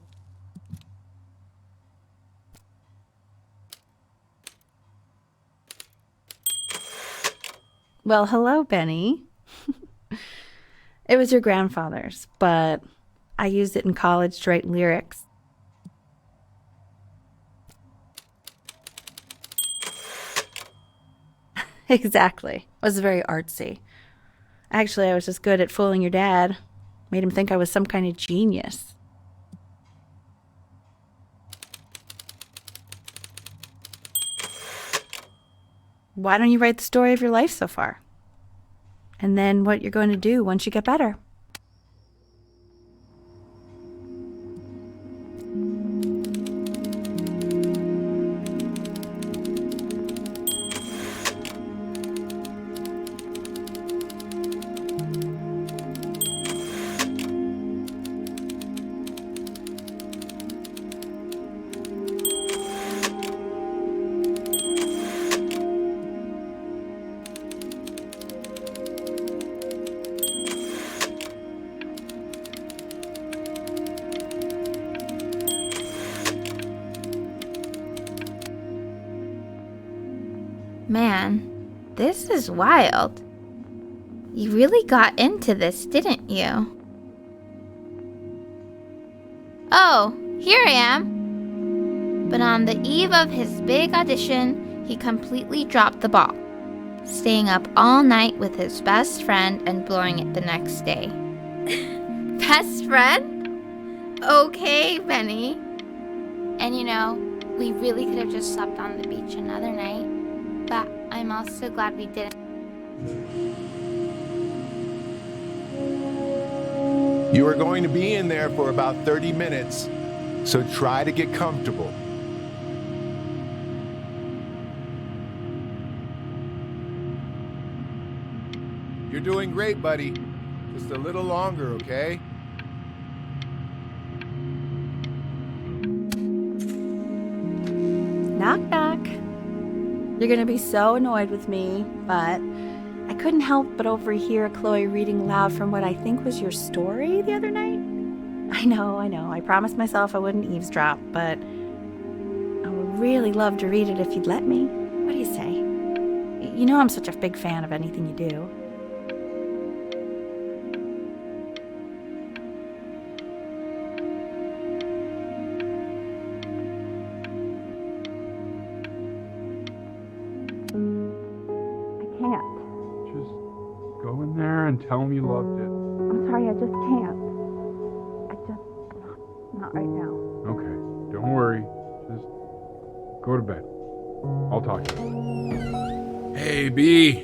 Well, hello, Benny. It was your grandfather's, but I used it in college to write lyrics. Exactly. It was very artsy. Actually, I was just good at fooling your dad. Made him think I was some kind of genius. Why don't you write the story of your life so far? And then what you're going to do once you get better. Man, this is wild. You really got into this, didn't you? Oh, here I am. But on the eve of his big audition, he completely dropped the ball, staying up all night with his best friend and blowing it the next day. Best friend? Okay, Benny. And you know, we really could have just slept on the beach another night. But I'm also glad we didn't. You are going to be in there for about 30 minutes, so try to get comfortable. You're doing great, buddy. Just a little longer, okay? Knock, knock. You're going to be so annoyed with me, but I couldn't help but overhear Chloe reading aloud from what I think was your story the other night. I know. I promised myself I wouldn't eavesdrop, but I would really love to read it if you'd let me. What do you say? You know I'm such a big fan of anything you do. Go in there and tell him you loved it. I'm sorry, I just can't. Not right now. Okay, don't worry. Just go to bed. I'll talk to you. Hey, B.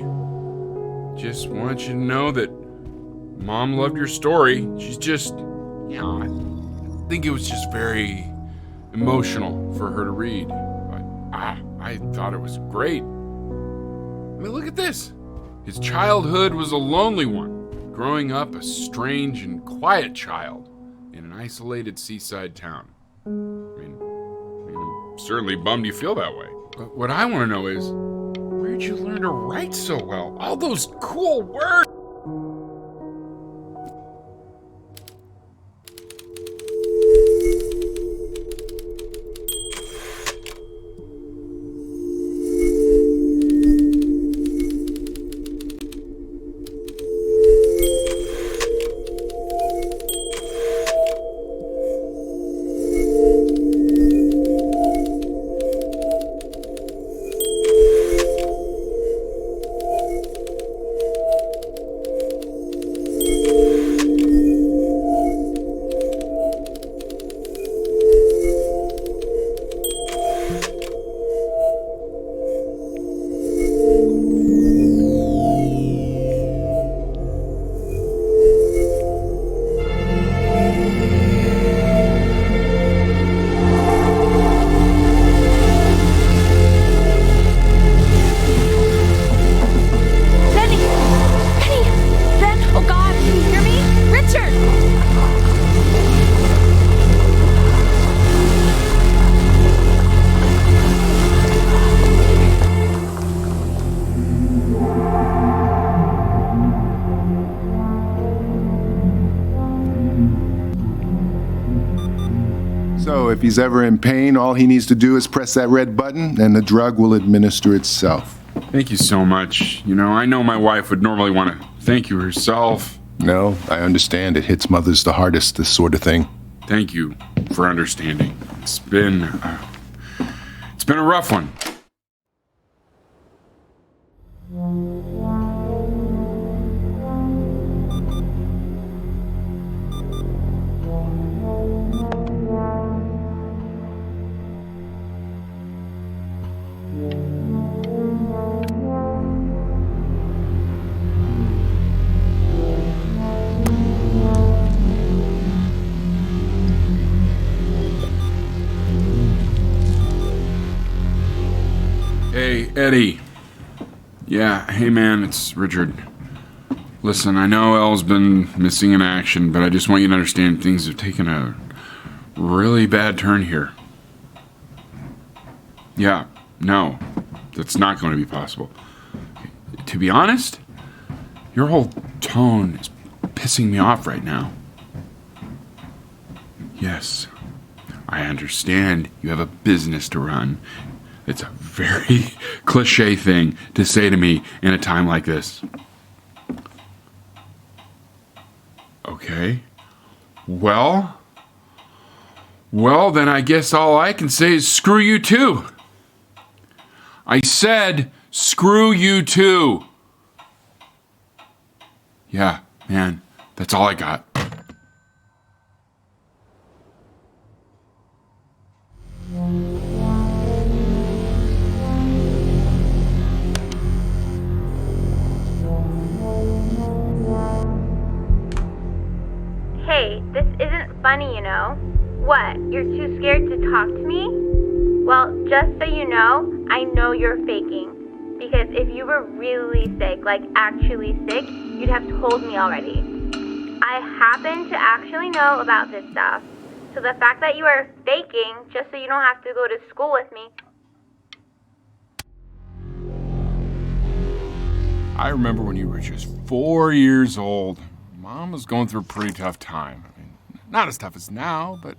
Just want you to know that Mom loved your story. She's just, I think it was just very emotional for her to read. But I thought it was great. I mean, look at this. His childhood was a lonely one, growing up a strange and quiet child in an isolated seaside town. I mean, I'm certainly bummed you feel that way. But what I want to know is, where'd you learn to write so well? All those cool words! So if he's ever in pain, all he needs to do is press that red button and the drug will administer itself. Thank you so much. You know, I know my wife would normally want to thank you herself. No, I understand. It hits mothers the hardest, this sort of thing. Thank you for understanding. It's been a rough one. Hey, Eddie. Yeah, hey man, it's Richard. Listen, I know Elle's been missing in action, but I just want you to understand things have taken a really bad turn here. Yeah, no, that's not going to be possible. To be honest, your whole tone is pissing me off right now. Yes, I understand you have a business to run. It's a very cliche thing to say to me in a time like this. Okay. Well, then I guess all I can say is screw you too. I said screw you too. Yeah, man, that's all I got. Hey, this isn't funny, you know. What, you're too scared to talk to me? Well, just so you know you're faking. Because if you were really sick, like actually sick, you'd have told me already. I happen to actually know about this stuff. So the fact that you are faking, just so you don't have to go to school with me. I remember when you were just 4 years old. Mom was going through a pretty tough time. I mean, not as tough as now, but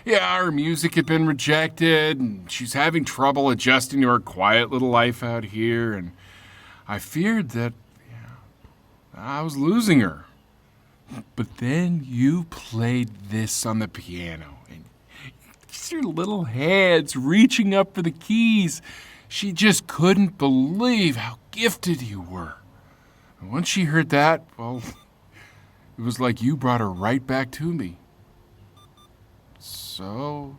yeah, her music had been rejected, and she's having trouble adjusting to her quiet little life out here, and I feared that I was losing her. But then you played this on the piano, and your little hands reaching up for the keys. She just couldn't believe how gifted you were. And once she heard that, well, it was like you brought her right back to me. So,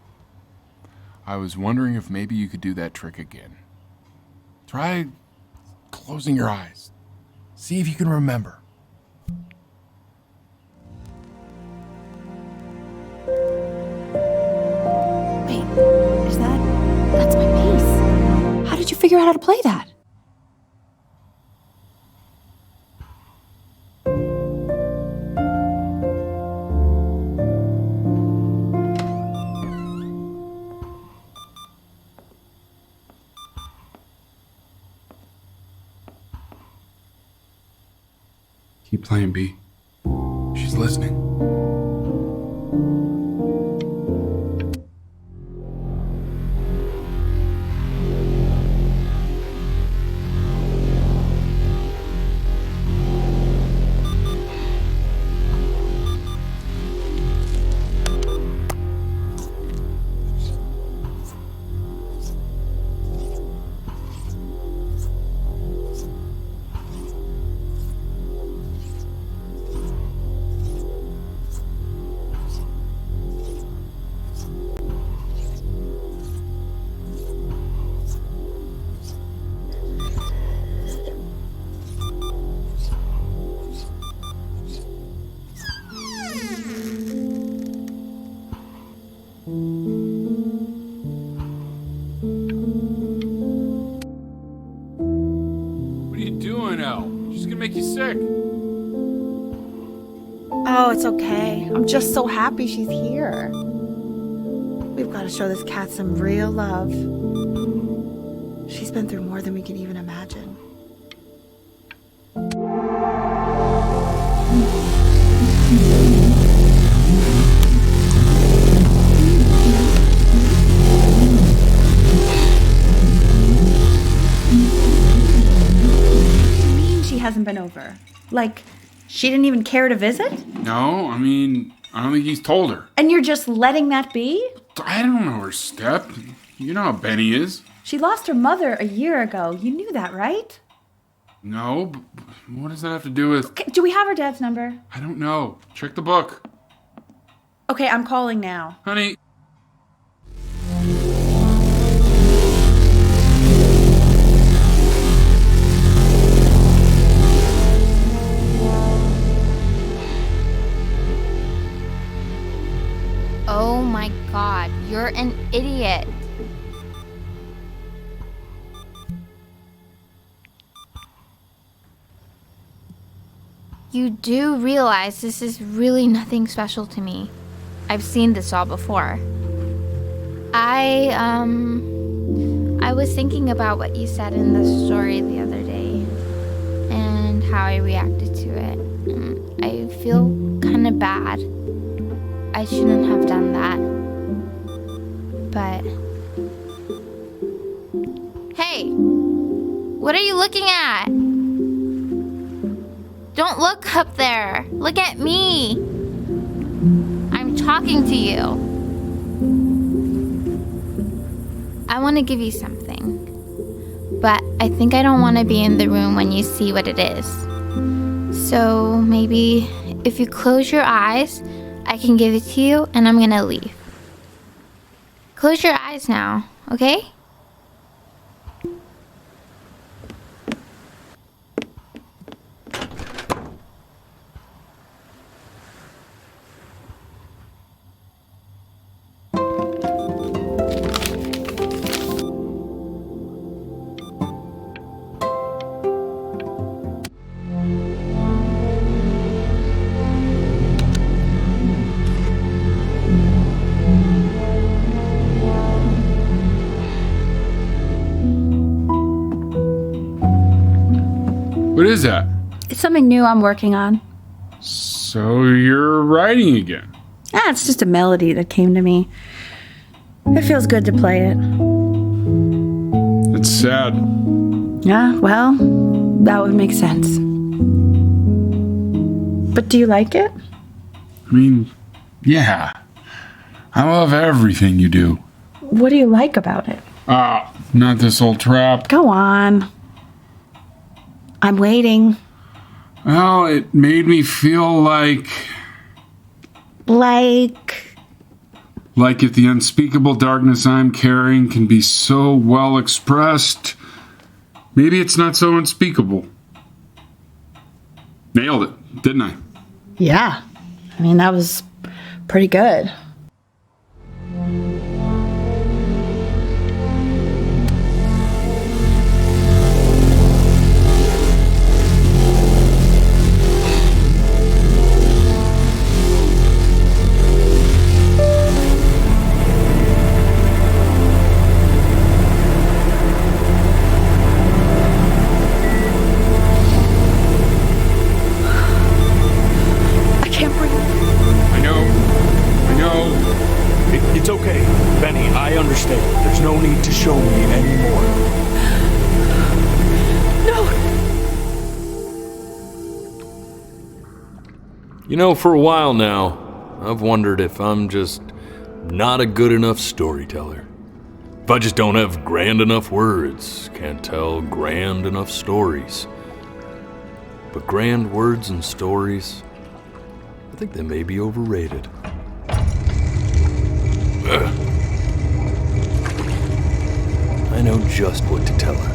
I was wondering if maybe you could do that trick again. Try closing your eyes. See if you can remember. Wait, that's my bass. How did you figure out how to play that? Keep playing, B. She's listening. What are you doing, Elle? She's gonna make you sick. Oh, it's okay. I'm just so happy she's here. We've got to show this cat some real love. She's been through more than we can even imagine. Like, she didn't even care to visit? No, I mean, I don't think he's told her. And you're just letting that be? I don't know her step. You know how Benny is. She lost her mother a year ago. You knew that, right? No, but what does that have to do with... Okay, do we have her dad's number? I don't know. Check the book. Okay, I'm calling now. Honey. Oh my god, you're an idiot. You do realize this is really nothing special to me. I've seen this all before. I was thinking about what you said in the story the other day and how I reacted to it. I feel kind of bad. I shouldn't have done that. But... Hey! What are you looking at? Don't look up there. Look at me. I'm talking to you. I want to give you something. But I think I don't want to be in the room when you see what it is. So maybe if you close your eyes, I can give it to you and I'm gonna leave. Close your eyes now, okay? What is that? It's something new I'm working on. So you're writing again? It's just a melody that came to me. It feels good to play it. It's sad. Yeah, well, that would make sense. But do you like it? I mean, yeah. I love everything you do. What do you like about it? Not this old trap. Go on. I'm waiting. Well, it made me feel like if the unspeakable darkness I'm carrying can be so well expressed, maybe it's not so unspeakable. Nailed it, didn't I? Yeah. I mean, that was pretty good. It's okay, Benny, I understand. There's no need to show me anymore. No! You know, for a while now, I've wondered if I'm just not a good enough storyteller. If I just don't have grand enough words, can't tell grand enough stories. But grand words and stories, I think they may be overrated. I know just what to tell her.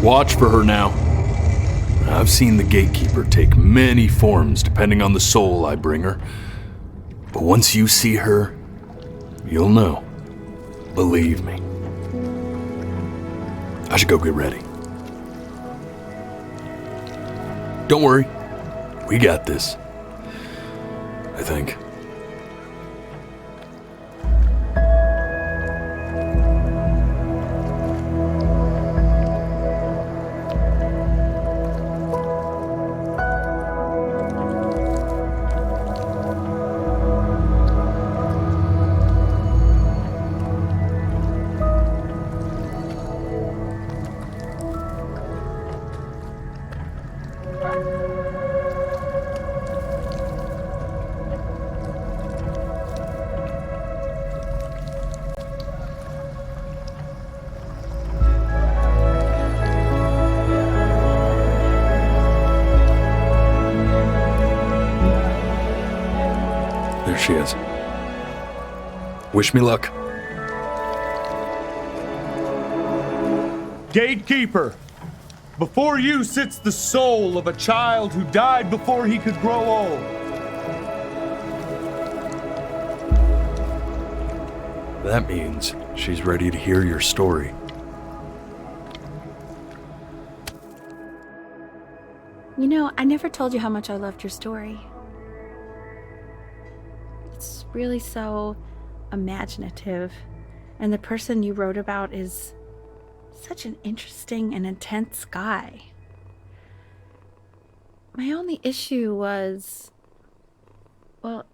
Watch for her now. I've seen the gatekeeper take many forms depending on the soul I bring her. But once you see her, you'll know. Believe me. I should go get ready. Don't worry. We got this. I think. There she is. Wish me luck. Gatekeeper, before you sits the soul of a child who died before he could grow old. That means she's ready to hear your story. You know, I never told you how much I loved your story. It's really so imaginative, and the person you wrote about is such an interesting and intense guy. My only issue was, well,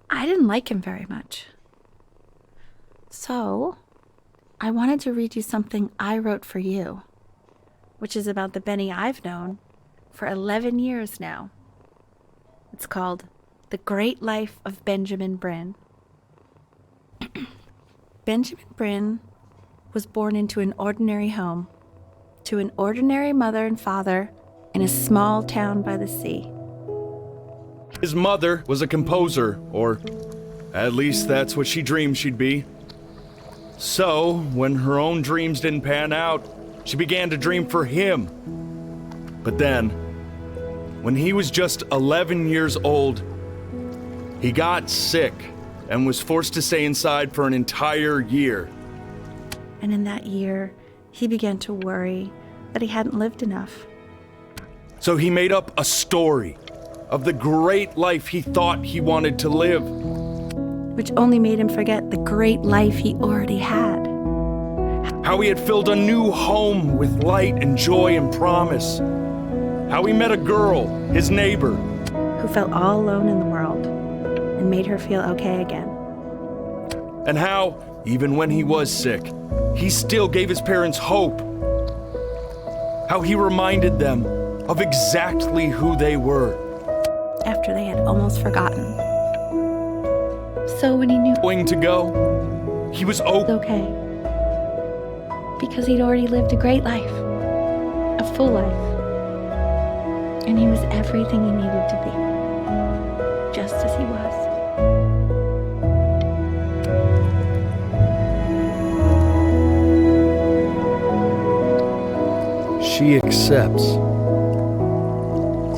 I didn't like him very much. So, I wanted to read you something I wrote for you, which is about the Benny I've known for 11 years now. It's called The Great Life of Benjamin Brin. Benjamin Brin was born into an ordinary home, to an ordinary mother and father in a small town by the sea. His mother was a composer, or at least that's what she dreamed she'd be. So, when her own dreams didn't pan out, she began to dream for him. But then, when he was just 11 years old, he got sick and was forced to stay inside for an entire year. And in that year, he began to worry that he hadn't lived enough. So he made up a story of the great life he thought he wanted to live. Which only made him forget the great life he already had. How he had filled a new home with light and joy and promise. How he met a girl, his neighbor, who felt all alone in the world and made her feel okay again. And how, even when he was sick, he still gave his parents hope. How he reminded them of exactly who they were. After they had almost forgotten. So when he knew going to go, he was okay. Because he'd already lived a great life. A full life. And he was everything he needed to be. Just as he was. She accepts.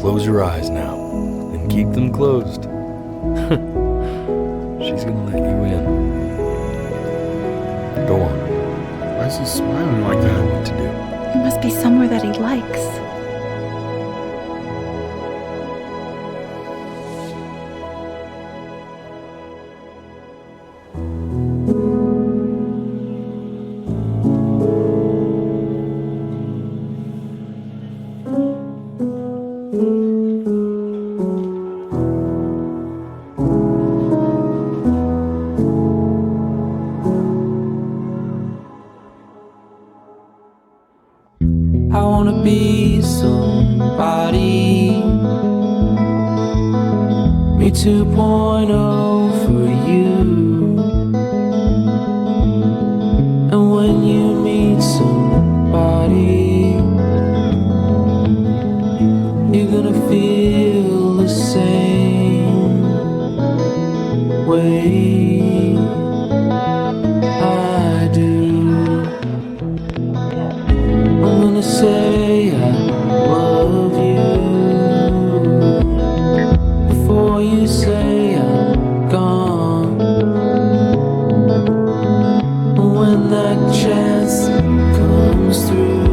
Close your eyes now, and keep them closed. She's gonna let you in. Go on. Why is he smiling like that? What to do? It must be somewhere that he likes. I wanna be somebody. Me 2.0 for you. And when you meet somebody, you're gonna feel the same way I do. I'm gonna say I love you before you say I'm gone. When that chance comes through,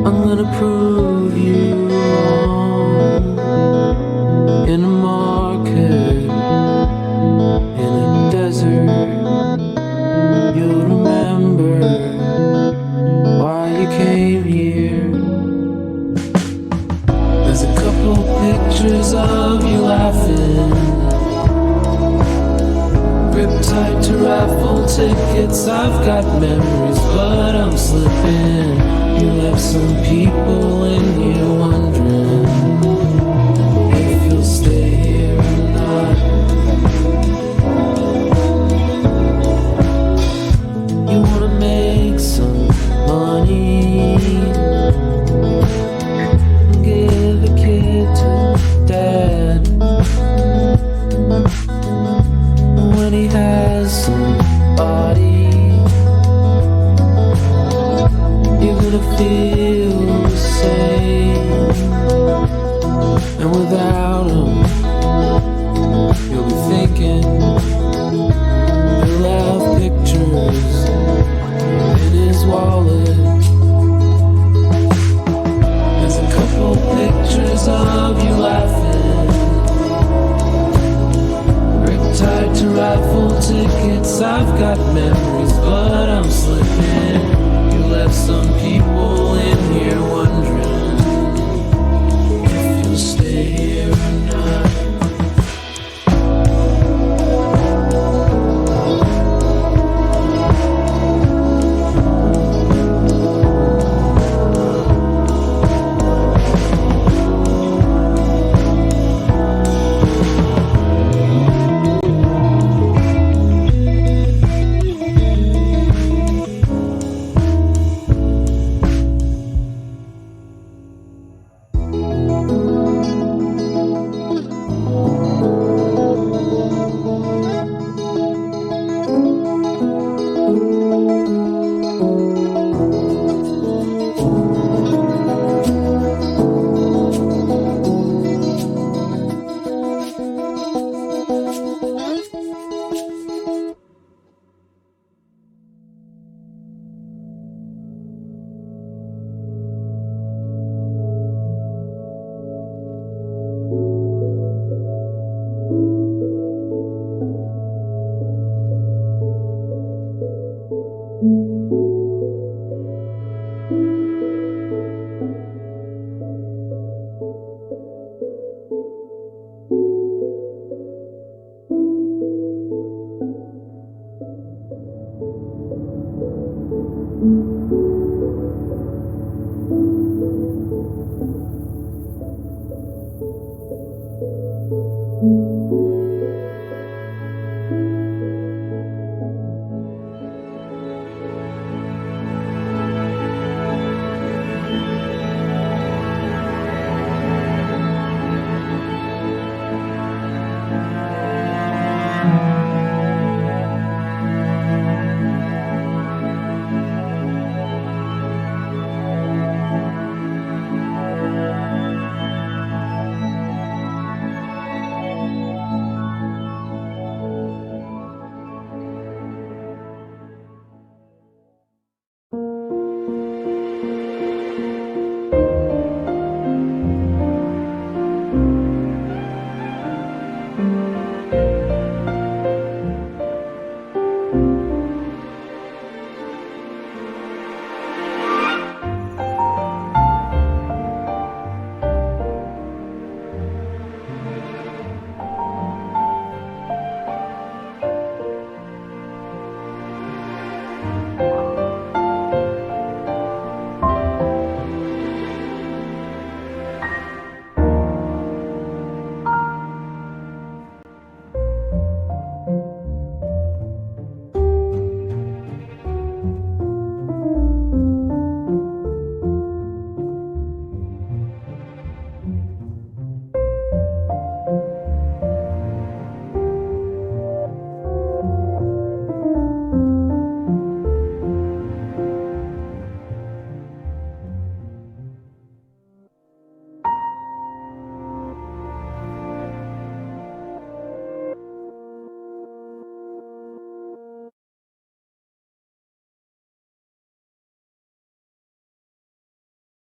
I'm gonna prove you wrong. In a market, in a desert, you'll remember why you came here. There's a couple pictures of you laughing, grip tight to raffle tickets. I've got memories, but I'm slipping. You left some people in here wondering if you'll stay here or not. You wanna make some money, give a kid to dad. And without him, you'll be thinking he'll have pictures in his wallet. There's a couple pictures of you laughing, tied to rifle tickets. I've got memories, but I'm slipping. You left some people in here wondering if you'll stay here or not.